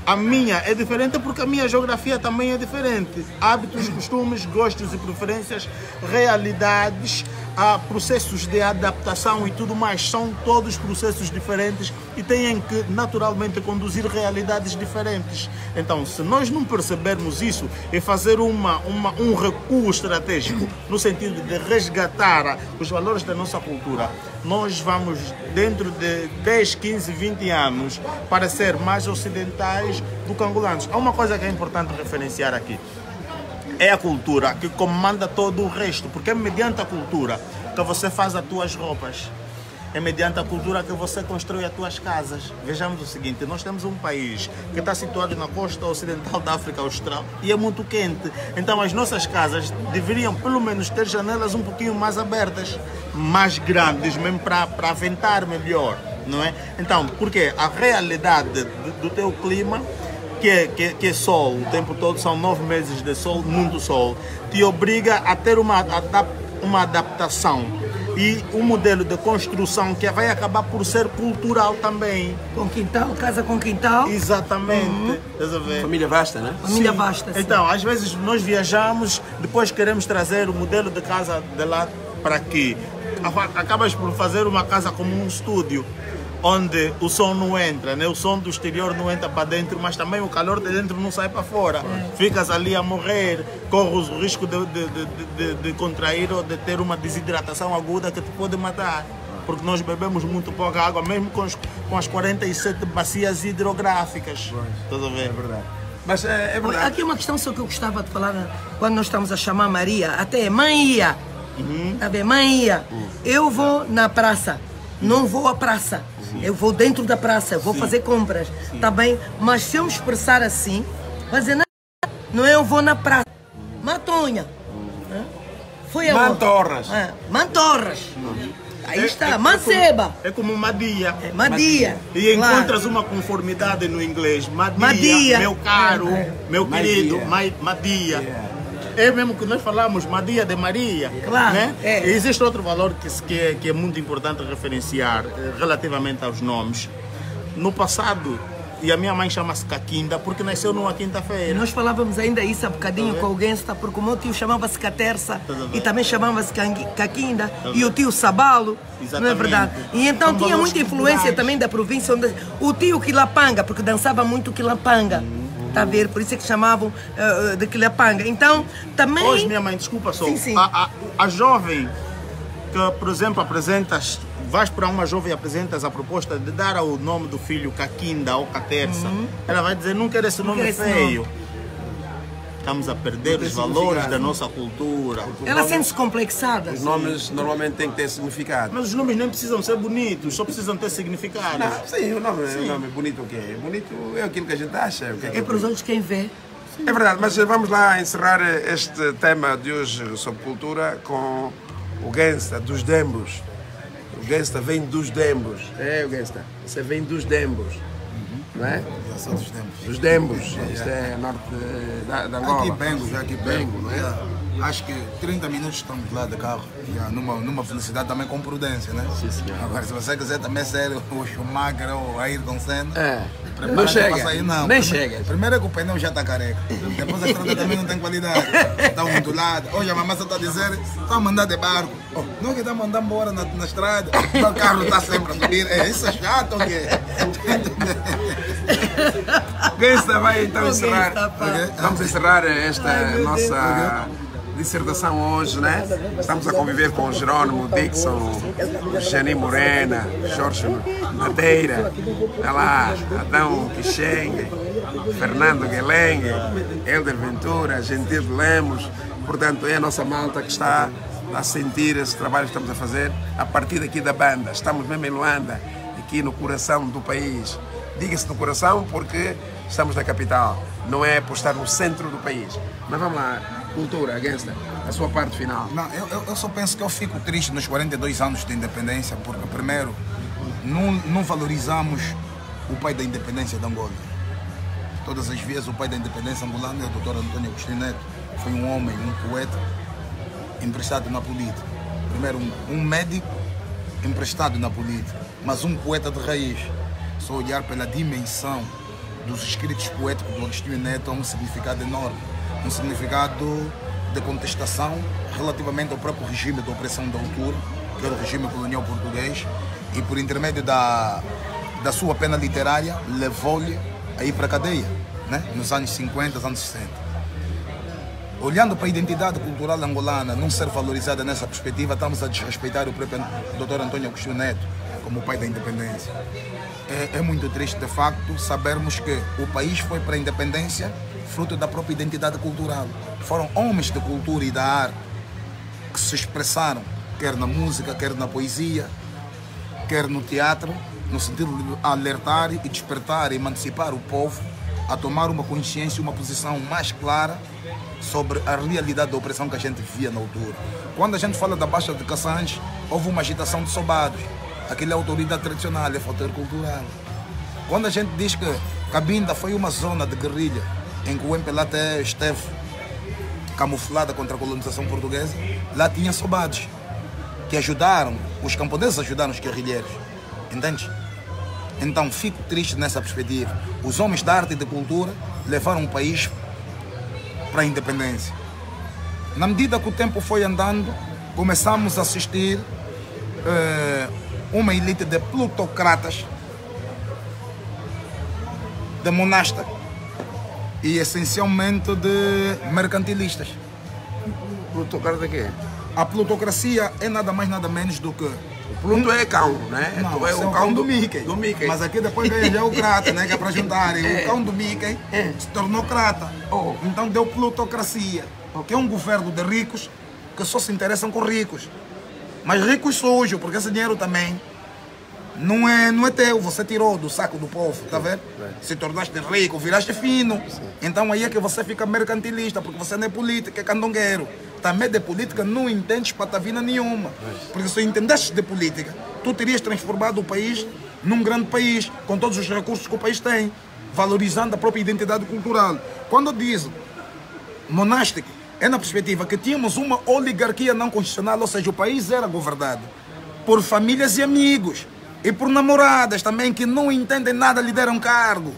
A minha é diferente porque a minha geografia também é diferente. Hábitos, costumes, gostos e preferências, realidades, processos de adaptação e tudo mais, são todos processos diferentes e têm que naturalmente conduzir realidades diferentes. Então, se nós não percebermos isso e fazer um recuo estratégico no sentido de resgatar os valores da nossa cultura, nós vamos, dentro de 10, 15, 20 anos, parecer mais ocidentais do que angolanos. Há uma coisa que é importante referenciar aqui. É a cultura que comanda todo o resto, porque é mediante a cultura que você faz as tuas roupas. É mediante a cultura que você constrói as tuas casas. Vejamos o seguinte, nós temos um país que está situado na costa ocidental da África Austral e é muito quente. Então as nossas casas deveriam pelo menos ter janelas um pouquinho mais abertas, mais grandes, mesmo para ventar melhor, não é? Então, porque a realidade do teu clima, que é sol o tempo todo, são 9 meses de sol, muito sol, te obriga a ter uma adaptação e um modelo de construção que vai acabar por ser cultural também. Com quintal, casa com quintal. Exatamente. Família vasta, né? Família vasta, sim. Então, às vezes nós viajamos, depois queremos trazer o modelo de casa de lá para aqui. Acabas por fazer uma casa como um estúdio, onde o som não entra, né? O som do exterior não entra para dentro, mas também o calor de dentro não sai para fora. Ficas ali a morrer, corres o risco de contrair ou de ter uma desidratação aguda que te pode matar. Porque nós bebemos muito pouca água, mesmo com as 47 bacias hidrográficas. Estás a ver? É verdade. Mas é verdade. Aqui uma questão só que eu gostava de falar, quando nós estamos a chamar Maria, até mãe ia. Tá bem? Mãe ia. Eu vou na praça. Não vou à praça, eu vou dentro da praça, vou fazer compras, tá bem? Mas se eu me expressar assim, vai dizer, não é eu vou na praça, Matonha, foi aonde? Mantorras. Mantorras, aí está, Manceba. É como Madia. Madia. E encontras uma conformidade no inglês, Madia, meu caro, meu querido, Madia. É mesmo que nós falamos, Madia de Maria. Claro. Né? Existe outro valor que é muito importante referenciar relativamente aos nomes. No passado, e a minha mãe chama-se Caquinda porque nasceu numa quinta-feira. Nós falávamos ainda isso há bocadinho com alguém, porque o meu tio chamava-se Caterça e também chamava-se Caquinda e o tio Sabalo, não é verdade? E então tinha muita influência também da província, onde o tio Quilapanga, porque dançava muito Quilapanga. Está a ver? Por isso é que chamavam de Quilapanga. Então, também... Hoje, minha mãe, desculpa só. Sim. A jovem que, por exemplo, apresentas, vais para uma jovem e apresentas a proposta de dar ao nome do filho Caquinda ou Caterça, ela vai dizer, não quero esse nome feio. Estamos a perder os valores da nossa cultura. Ela sente-se complexada. Os nomes normalmente têm que ter significado. Mas os nomes nem precisam ser bonitos, só precisam ter significado. Não, sim, o nome é bonito o quê? Bonito é aquilo que a gente acha. É para os outros quem vê. É verdade, mas vamos lá encerrar este tema de hoje sobre cultura com o gangsta dos Dembos. O gangsta vem dos Dembos. É, o gangsta. Você vem dos Dembos. Não é? Já sou dos Dembos. Dos Dembos. Isto é norte da Angola. Aqui Bengo, não é? Acho que 30 minutos estamos lá de carro, numa velocidade também com prudência, né? Sim, senhor. Agora, se você quiser também ser o Schumacher ou o Ayrton Senna, não chega, sair, não. Nem chega. Primeiro é que o pneu já está careca, depois a estrada também não tem qualidade, está ondulada. Hoje a mamãe só está a dizer, está a mandar de barco. Não que está a mandar embora na estrada, o carro está sempre a subir. Isso é chato, o quê? Gangsta vai então encerrar. Vamos encerrar esta nossa dissertação hoje, né? Estamos a conviver com o Jerónimo, Dixon, Jani Morena, Jorge Madeira, tá lá, Adão Quixengue, Fernando Guelengue, Helder Ventura, Gentil de Lemos. Portanto, é a nossa malta que está a sentir esse trabalho que estamos a fazer a partir daqui da banda. Estamos mesmo em Luanda, aqui no coração do país. Diga-se no coração porque estamos na capital, não é por estar no centro do país. Mas vamos lá, cultura, Gangsta, a sua parte final. Não, eu só penso que eu fico triste nos 42 anos de independência, porque primeiro, não valorizamos o pai da independência de Angola. Todas as vezes o pai da independência angolana é o Dr. Antônio Agostinho Neto. Foi um homem, um poeta, emprestado na política. Primeiro, um médico emprestado na política, mas um poeta de raiz. Só olhar pela dimensão dos escritos poéticos do Agostinho Neto há um significado enorme. Um significado de contestação relativamente ao próprio regime de opressão da altura, que era o regime colonial português, e por intermédio da sua pena literária levou-lhe a ir para a cadeia, né? Nos anos 50, anos 60. Olhando para a identidade cultural angolana não ser valorizada nessa perspectiva, estamos a desrespeitar o próprio Dr. Antônio Agostinho Neto como pai da independência. É muito triste, de facto, sabermos que o país foi para a independência fruto da própria identidade cultural. Foram homens de cultura e da arte que se expressaram, quer na música, quer na poesia, quer no teatro, no sentido de alertar e despertar e emancipar o povo a tomar uma consciência, uma posição mais clara sobre a realidade da opressão que a gente vivia na altura. Quando a gente fala da Baixa de Cassange, houve uma agitação de sobados. Aquela autoridade tradicional é fator cultural. Quando a gente diz que Cabinda foi uma zona de guerrilha em que o MPLA até esteve camuflada contra a colonização portuguesa, lá tinha sobados que ajudaram, os camponeses ajudaram os guerrilheiros. Entende? Então fico triste nessa perspectiva. Os homens da arte e da cultura levaram o país para a independência. Na medida que o tempo foi andando, começamos a assistir uma elite de plutocratas, de monastas e essencialmente de mercantilistas. Plutocrata de quê? A plutocracia é nada mais nada menos do que... O Pluto é cão, né? Não, é o cão do Mickey. Do Mickey. Mas aqui depois ganha já o crata, né? Que é para juntarem. O cão do Mickey se tornou crata. Então deu plutocracia, que é um governo de ricos que só se interessam com ricos. Mas ricos sujos, porque esse dinheiro também não é teu, você tirou do saco do povo, tá vendo? Se tornaste rico, viraste fino. Então aí é que você fica mercantilista, porque você não é político, é candongueiro. Também de política não entendes patavina nenhuma. Porque se entendesses de política, tu terias transformado o país num grande país, com todos os recursos que o país tem, valorizando a própria identidade cultural. Quando diz monástico, é na perspectiva que tínhamos uma oligarquia não constitucional, ou seja, o país era governado por famílias e amigos, e por namoradas também que não entendem nada, lhe deram cargo.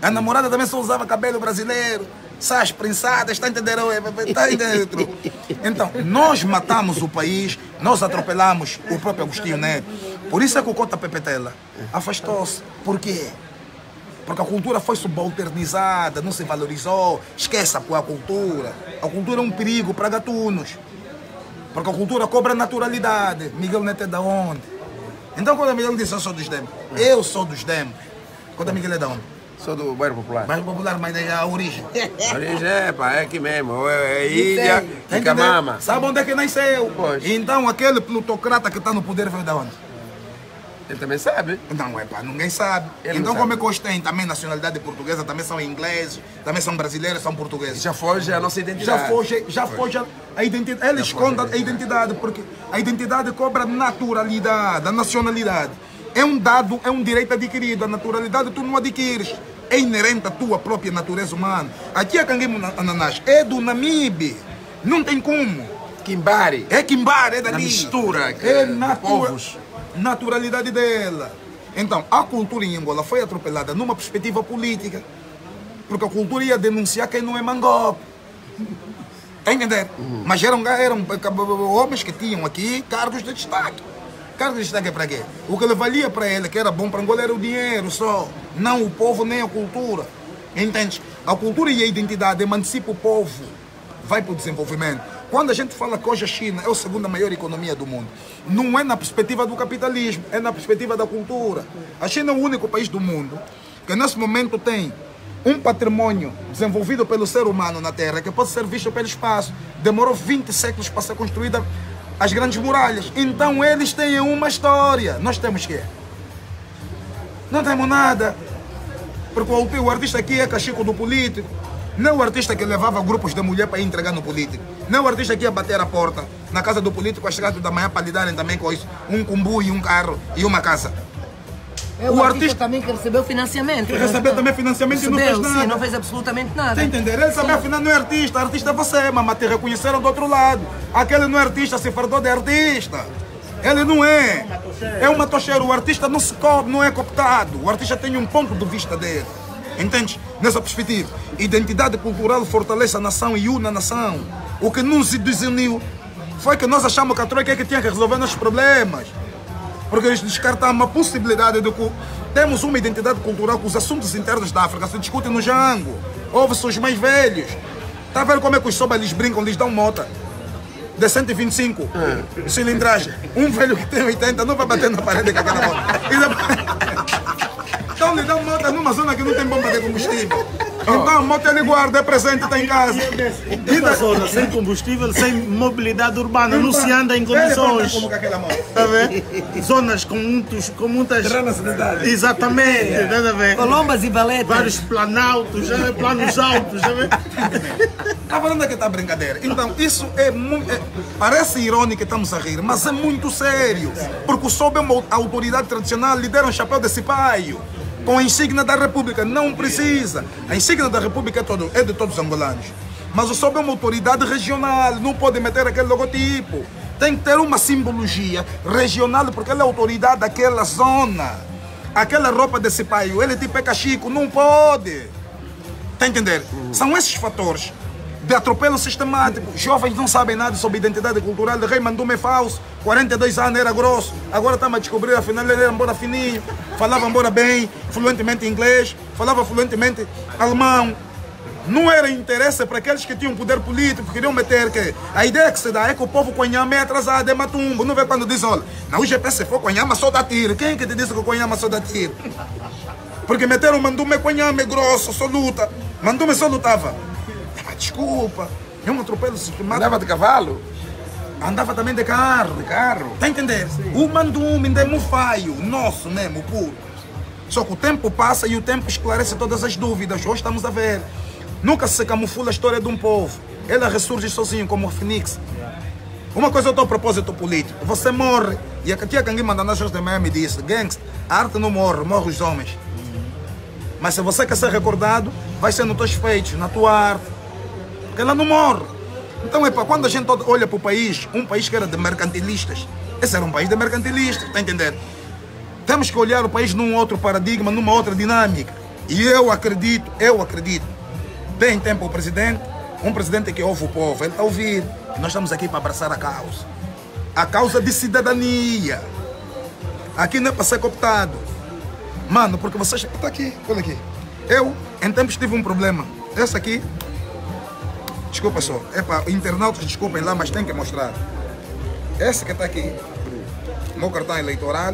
A namorada também só usava cabelo brasileiro, sás prensadas, está entendendo? Está entendendo? Então, nós matamos o país, nós atropelamos o próprio Agostinho Neto. Por isso é que o Cota Pepetela afastou-se. Por quê? Porque a cultura foi subalternizada, não se valorizou. Esqueça a cultura. A cultura é um perigo para gatunos. Porque a cultura cobra naturalidade. Miguel Neto é da onde? Então quando a Miguel disse eu sou dos demos, eu sou dos demos. Quando a Miguel é da onde? Sou do bairro popular. Bairro popular, mas é a origem. A origem é aqui mesmo. É ilha e Camama. Sabe onde é que nasceu? Pois. Então aquele plutocrata que está no poder veio da onde? Ele também sabe. Não, ninguém sabe. Ele então, não como sabe. é que hoje tem também nacionalidade portuguesa, também são ingleses, também são brasileiros, são portugueses. Já foge a nossa identidade. Já foge a identidade. Ele esconde a identidade, porque a identidade cobra a naturalidade, a nacionalidade. É um dado, é um direito adquirido. A naturalidade tu não adquires. É inerente à tua própria natureza humana. Aqui a Kanguimana é do Namibe. Não tem como. Kimbari. É Kimbari, é dali. Na mistura. É povos. Naturalidade dela. Então, a cultura em Angola foi atropelada numa perspectiva política, porque a cultura ia denunciar quem não é mangope. Está a entender? Mas eram homens que tinham aqui cargos de destaque. Cargos de destaque é para quê? O que ele valia para ele, que era bom para Angola, era o dinheiro só, não o povo nem a cultura. Entende? A cultura e a identidade emancipa o povo, vai para o desenvolvimento. Quando a gente fala que hoje a China é a segunda maior economia do mundo, não é na perspectiva do capitalismo, é na perspectiva da cultura. A China é o único país do mundo que nesse momento tem um patrimônio desenvolvido pelo ser humano na Terra que pode ser visto pelo espaço. Demorou 20 séculos para ser construída as grandes muralhas. Então eles têm uma história. Nós temos quê? Não temos nada. Porque o artista aqui é cachico do político. Não é o artista que levava grupos de mulher para ir entregar no político. Não é o artista que ia bater a porta na casa do político às 4 da manhã para lhe darem também com isso. Um comboio, um carro e uma casa. É o artista também que recebeu financiamento. Que recebeu também financiamento e não fez nada. Sim, não fez absolutamente nada. Está a entender? Ele também afinal não é artista. Artista é você, mas te reconheceram do outro lado. Aquele não é artista, se fardou de artista. Ele não é. É uma tocheira. O artista não se cobre, não é cooptado. O artista tem um ponto de vista dele. Entende? Nessa perspectiva. Identidade cultural fortalece a nação e une a nação. O que nos desuniu foi que nós achamos que a Troika é que tinha que resolver nossos problemas. Porque eles descartaram a possibilidade de que temos uma identidade cultural que os assuntos internos da África se discutem no Jango. Ouve-se os mais velhos. Está a ver como é que os sobas lhes brincam, lhes dão mota de 125 cilindragem. Um velho que tem 80 não vai bater na parede com aquela moto. Então lhe dão moto numa zona que não tem bomba de combustível. Então a moto ele guarda, é presente, está em casa. Uma zona sem combustível, sem mobilidade urbana, não se anda em condições. Como aquela moto. Está a ver? Zonas com muitas... Exatamente, está a ver? Colombas e valetas. Vários planaltos, planos altos, está a ver? Está falando que está brincadeira. Então isso é muito... parece irônico que estamos a rir, mas é muito sério. Porque o sob é uma autoridade tradicional, lidera um chapéu de cipaio. Com a insígnia da República, não precisa. A insígnia da República é de todos os angolanos. Mas o SOB é uma autoridade regional, não pode meter aquele logotipo. Tem que ter uma simbologia regional, porque ele é autoridade daquela zona. Aquela roupa desse pai, ele tipo é cachico, não pode. Está a entender? São esses fatores de atropelo sistemático. Jovens não sabem nada sobre identidade cultural. O rei mandou-me é falso. 42 anos era grosso. Agora estamos a descobrir, afinal ele era embora fininho. Falava embora bem, fluentemente inglês. Falava fluentemente alemão. Não era interesse para aqueles que tinham poder político, queriam meter que a ideia que se dá é que o povo Conhama é atrasado, é matumbo. Não vê quando diz, olha, na UGP se for Conhama só dá tiro. Quem é que te disse que o Conhama só dá tiro? Porque meteram o Mandume Conhama, é grosso, só luta. Mandume só lutava. Desculpa, é um atropelo sistemático. Andava de cavalo? Andava também de carro. Tá entendendo? O Mandume ainda é mufaio, nosso mesmo, puro. Só que o tempo passa e o tempo esclarece todas as dúvidas. Hoje estamos a ver. Nunca se camufla a história de um povo. Ela ressurge sozinho como o Fênix. Uma coisa eu estou a propósito político. Você morre. E aqui a Canguim Mandanás de Miami disse, gangsta, a arte não morre, morre os homens. Mas se você quer ser recordado, vai ser nos teus feitos, na tua arte. Porque ela não morre. Então, quando a gente olha para o país, um país que era de mercantilistas, esse era um país de mercantilistas, está a entender? Temos que olhar o país num outro paradigma, numa outra dinâmica. E eu acredito, tem tempo o presidente, um presidente que ouve o povo, ele está a ouvir. E nós estamos aqui para abraçar a causa de cidadania. Aqui não é para ser cooptado. Mano, porque vocês... Está aqui, olha aqui. Eu, em tempos, tive um problema. Esse aqui... Desculpa só, internautas desculpem lá, mas tem que mostrar. Esse que está aqui, meu cartão eleitoral,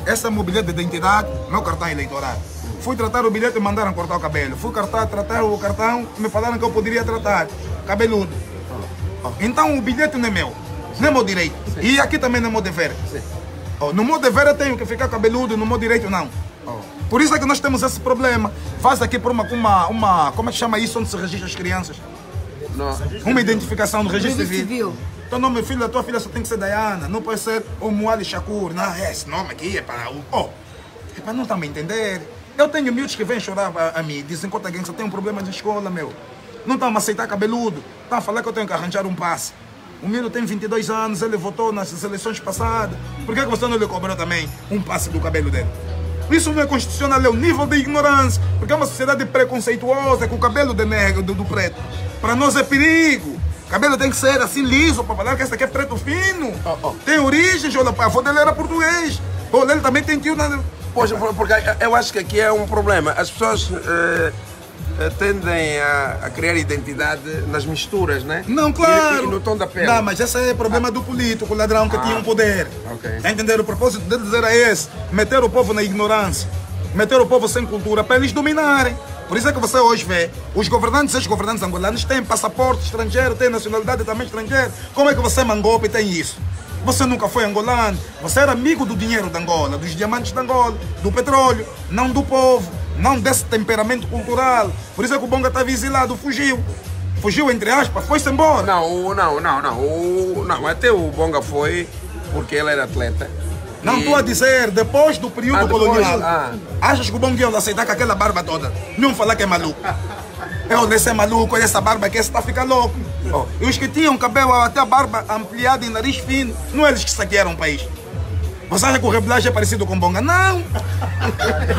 esse é meu bilhete de identidade, meu cartão eleitoral. Fui tratar o bilhete e mandaram cortar o cabelo. Fui tratar o cartão e me falaram que eu poderia tratar cabeludo. Então o bilhete não é meu, não é meu direito. E aqui também não é meu dever. No meu dever eu tenho que ficar cabeludo, no meu direito não. Por isso é que nós temos esse problema. Faz aqui por uma como é que chama isso onde se registra as crianças? Não. Uma identificação do registro civil. Então, nome filho da tua filha só tem que ser Diana, não pode ser o Muali Shakur. Não, esse nome aqui é para o... é para não estar me entender. Eu tenho miúdos que vêm chorar a mim, dizem que eu tenho um problema de escola, meu. Não estão a aceitar cabeludo. Estão a falar que eu tenho que arranjar um passe. O menino tem 22 anos, ele votou nas eleições passadas. Por que você não lhe cobrou também um passe do cabelo dele? Isso não é constitucional, é o nível de ignorância. Porque é uma sociedade preconceituosa com o cabelo de negro, do preto. Para nós é perigo. O cabelo tem que ser assim liso, para falar que esse aqui é preto fino. Tem origens, olha, a avó dele era português. Olha, ele também tem tio... Poxa, porque eu acho que aqui é um problema. As pessoas tendem a criar identidade nas misturas, né? Não, claro. E no tom da pele. Não, mas esse é o problema do político, o ladrão que tinha um poder. Ok. Tá entendendo? O propósito deles era esse: meter o povo na ignorância, meter o povo sem cultura para eles dominarem. Por isso é que você hoje vê os governantes angolanos têm passaporte estrangeiro, têm nacionalidade também estrangeira. Como é que você, Mangope, tem isso? Você nunca foi angolano, você era amigo do dinheiro de Angola, dos diamantes de Angola, do petróleo, não do povo, não desse temperamento cultural. Por isso é que o Bonga estava exilado, fugiu. Fugiu, entre aspas, foi-se embora. Não, até o Bonga foi porque ele era atleta. Não estou a dizer, depois do período colonial, achas que o Bonga ia aceitar com aquela barba toda? Não falar que é maluco. Esse é maluco, olha essa barba aqui, esse está a ficar louco. E os que tinham cabelo até a barba ampliada e nariz fino, não eles que saquearam o país. Você acha que o Rebelagem é parecido com Bonga? Não!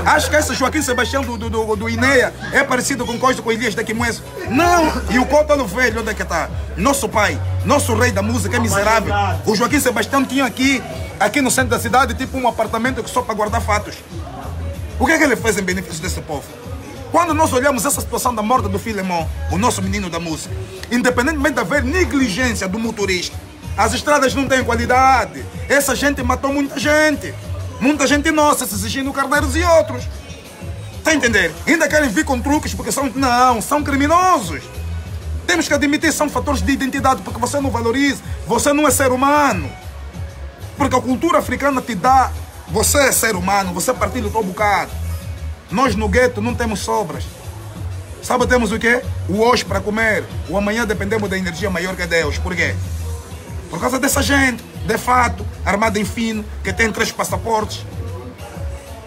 Acho que esse Joaquim Sebastião do INEA é parecido com Costa com Elias da Quimoense? Não! E o Cótalo Velho, onde é que está? Nosso pai, nosso rei da música é miserável. O Joaquim Sebastião tinha aqui no centro da cidade, tipo um apartamento que só para guardar fatos. O que é que ele fez em benefício desse povo? Quando nós olhamos essa situação da morte do Filemon, o nosso menino da música, independentemente de haver negligência do motorista, as estradas não têm qualidade, essa gente matou muita gente nossa, se exigindo Carneiros e outros. Está a entender? Ainda querem vir com truques porque são criminosos. Temos que admitir, são fatores de identidade, porque você não valoriza, você não é ser humano. Porque a cultura africana te dá, você é ser humano, você partilha o teu bocado. Nós no gueto não temos sobras. Sabe, temos o quê? O hoje para comer. O amanhã dependemos da energia maior que Deus. Por quê? Por causa dessa gente, de fato, armada em fino, que tem 3 passaportes,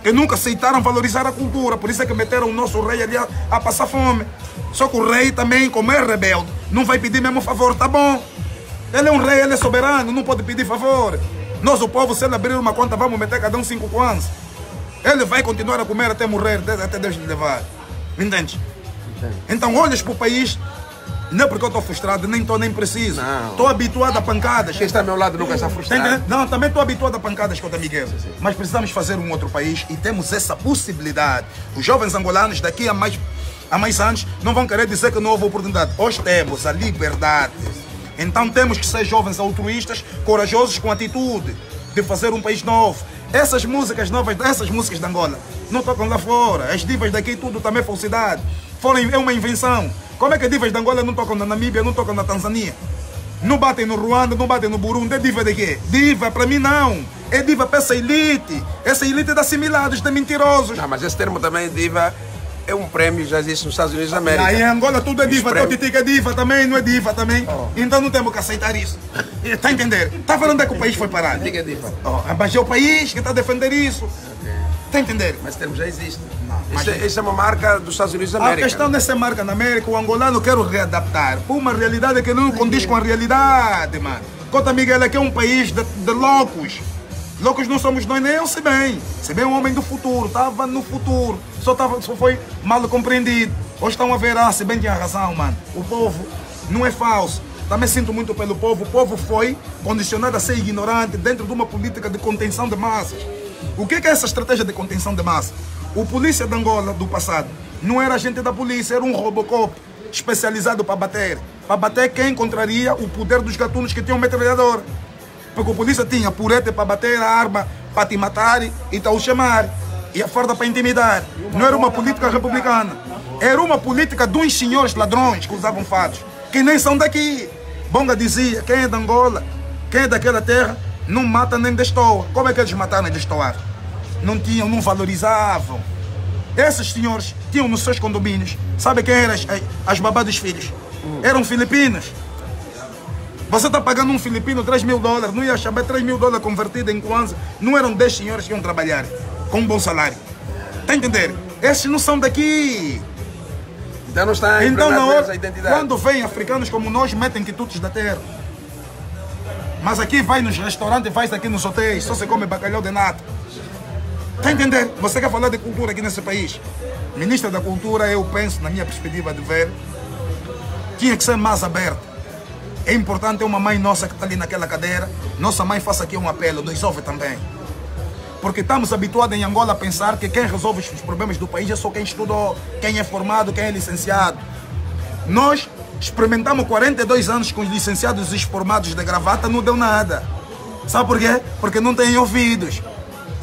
que nunca aceitaram valorizar a cultura. Por isso é que meteram o nosso rei ali a passar fome. Só que o rei também, como é rebelde, não vai pedir mesmo favor, tá bom? Ele é um rei, ele é soberano, não pode pedir favor. Nós, o povo, se ele abrir uma conta, vamos meter cada um 5 kwanzas. Ele vai continuar a comer até morrer, até Deus lhe levar. Entende? Então olhas para o país, não é porque eu estou frustrado, nem estou nem preciso. Estou habituado a pancadas. Quem está ao meu lado nunca está frustrado. Não, também estou habituado a pancadas, Cota Miguel. Mas precisamos fazer um outro país e temos essa possibilidade. Os jovens angolanos daqui a mais anos não vão querer dizer que não houve oportunidade. Hoje temos a liberdade. Então temos que ser jovens altruístas, corajosos, com atitude de fazer um país novo. Essas músicas novas, essas músicas de Angola, não tocam lá fora. As divas daqui, tudo também é falsidade. É uma invenção. Como é que divas de Angola não tocam na Namíbia, não tocam na Tanzânia? Não batem no Ruanda, não batem no Burundi. É diva de quê? Diva, para mim não. É diva para essa elite. Essa elite é de assimilados, de mentirosos. Não, mas esse termo também, diva, é um prêmio, já existe nos Estados Unidos da América. Aí em Angola tudo é diva, Totitica é diva também, não é diva também. Então não temos que aceitar isso. Está a entender? Está falando onde é que o país foi parar? Diga diva. Mas é o país que está a defender isso. Está a entender? Mas esse termo já existe. Isso é uma marca dos Estados Unidos da América. A questão dessa marca na América, o angolano quer readaptar para uma realidade que não condiz com a realidade, mano. Cota Miguel aqui é um país de loucos. Loucos não somos nós, nem eu, se bem. Se bem um homem do futuro, estava no futuro. Só foi mal compreendido. Hoje estão a ver, se bem tinha razão, mano. O povo não é falso. Também sinto muito pelo povo. O povo foi condicionado a ser ignorante dentro de uma política de contenção de massas. O que é essa estratégia de contenção de massa? O polícia de Angola do passado não era agente da polícia, era um Robocop especializado para bater. Para bater quem encontraria o poder dos gatunos que tinham metralhador. Porque o polícia tinha purete para bater, a arma para te matar e te chamar. E a farda para intimidar. Não era uma política republicana. Era uma política de uns senhores ladrões que usavam fatos, que nem são daqui. Bonga dizia, quem é de Angola, quem é daquela terra, não mata nem destoa. Como é que eles mataram e destoaram? Não tinham, não valorizavam. Esses senhores tinham nos seus condomínios. Sabe quem eram as babás dos filhos? Eram filipinos. Você está pagando um filipino $3.000, não ia chamar $3.000 convertido em kwanza. Não eram 10 senhores que iam trabalhar com um bom salário. Está a entender? Esses não são daqui. Então não está a identidade. Quando vêm africanos como nós, metem quitutes da terra. Mas aqui vai nos restaurantes, vai aqui nos hotéis, só se come bacalhau de nata. Está a entender? Você quer falar de cultura aqui nesse país? Ministra da Cultura, eu penso, na minha perspectiva de ver, tinha que ser mais aberta. É importante uma mãe nossa que está ali naquela cadeira, nossa mãe faça aqui um apelo, nos ouve também. Porque estamos habituados em Angola a pensar que quem resolve os problemas do país é só quem estudou, quem é formado, quem é licenciado. Nós experimentamos 42 anos com os licenciados e os formados de gravata, não deu nada. Sabe por quê? Porque não têm ouvidos.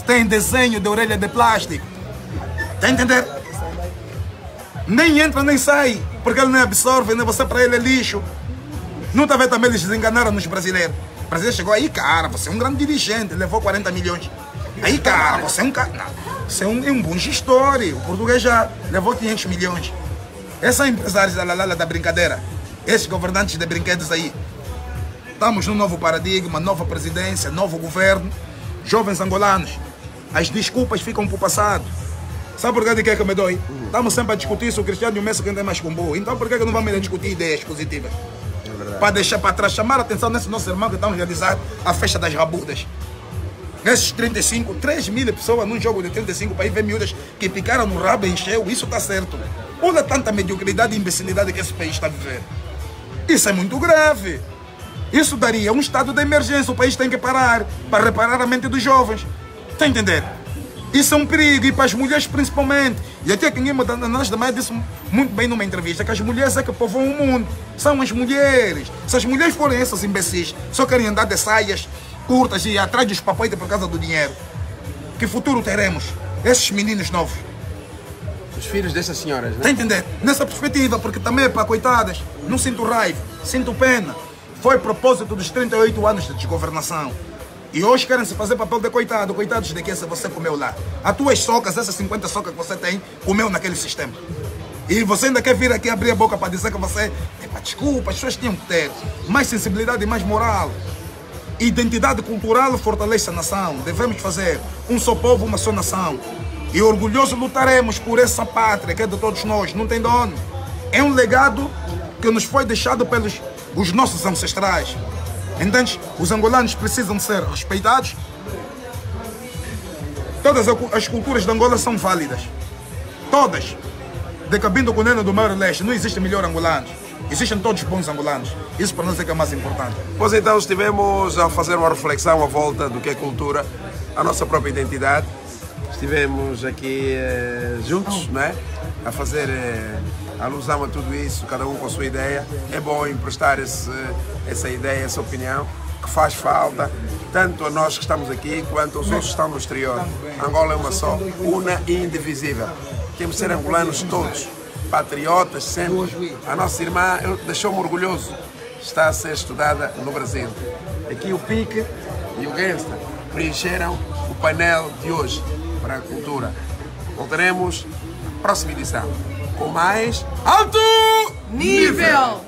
Tem desenho de orelha de plástico. Está a entender? Nem entra nem sai, porque ele não absorve, né? Você para ele é lixo. Não está vendo também eles desenganaram nos brasileiros. O brasileiro chegou aí, cara, você é um grande dirigente, levou 40 milhões. Aí, cara, você é um cara. Não, você é um bom gestor. O português já levou 500 milhões. Esses são empresários da brincadeira. Esses governantes de brinquedos aí. Estamos num novo paradigma, nova presidência, novo governo. Jovens angolanos, as desculpas ficam para o passado. Sabe por que é que eu me dói? Estamos sempre a discutir se o Cristiano e o Messi quem tem mais combo. Então por que não vamos discutir ideias positivas? Para deixar para trás, chamar a atenção nesse nosso irmão que estamos a realizar a festa das rabudas. Esses 35, 3 mil pessoas num jogo de 35 para ir ver miúdas que picaram no rabo e encheu, isso está certo. Olha tanta mediocridade e imbecilidade que esse país está a viver. Isso é muito grave. Isso daria um estado de emergência, o país tem que parar para reparar a mente dos jovens. Está a entender? Isso é um perigo, e para as mulheres principalmente. E até que ninguém também disse muito bem numa entrevista que as mulheres é que povoam o mundo. São as mulheres. Se as mulheres forem essas imbecis, só querem andar de saias curtas e atrás dos papoitas por causa do dinheiro, que futuro teremos? Esses meninos novos. Os filhos dessas senhoras, né? Está a entender? Nessa perspectiva, porque também é para coitadas. Não sinto raiva, sinto pena. Foi propósito dos 38 anos de desgovernação. E hoje querem se fazer papel de coitado. Coitados de que você comeu lá. As tuas socas, essas 50 socas que você tem, comeu naquele sistema. E você ainda quer vir aqui abrir a boca para dizer que você... Desculpa, as pessoas tinham que ter mais sensibilidade e mais moral. Identidade cultural fortalece a nação. Devemos fazer um só povo, uma só nação. E orgulhoso lutaremos por essa pátria que é de todos nós. Não tem dono. É um legado que nos foi deixado pelos os nossos ancestrais. Entende? Os angolanos precisam ser respeitados. Todas as culturas de Angola são válidas. Todas. De Cabinda Cunena do Mar Leste, não existe melhor angolanos. Existem todos bons angolanos. Isso para nós é que é mais importante. Pois então estivemos a fazer uma reflexão à volta do que é cultura, a nossa própria identidade. Estivemos aqui juntos, não é? A fazer alusão a tudo isso, cada um com a sua ideia. É bom emprestar essa ideia, essa opinião, que faz falta, tanto a nós que estamos aqui, quanto aos outros que estão no exterior. Angola é uma só, una e indivisível. Temos que ser angolanos todos, patriotas sempre. A nossa irmã deixou-me orgulhoso, está a ser estudada no Brasil. Aqui o Pique e o Gangsta preencheram o painel de hoje para a cultura. Voltaremos na próxima edição com mais alto nível!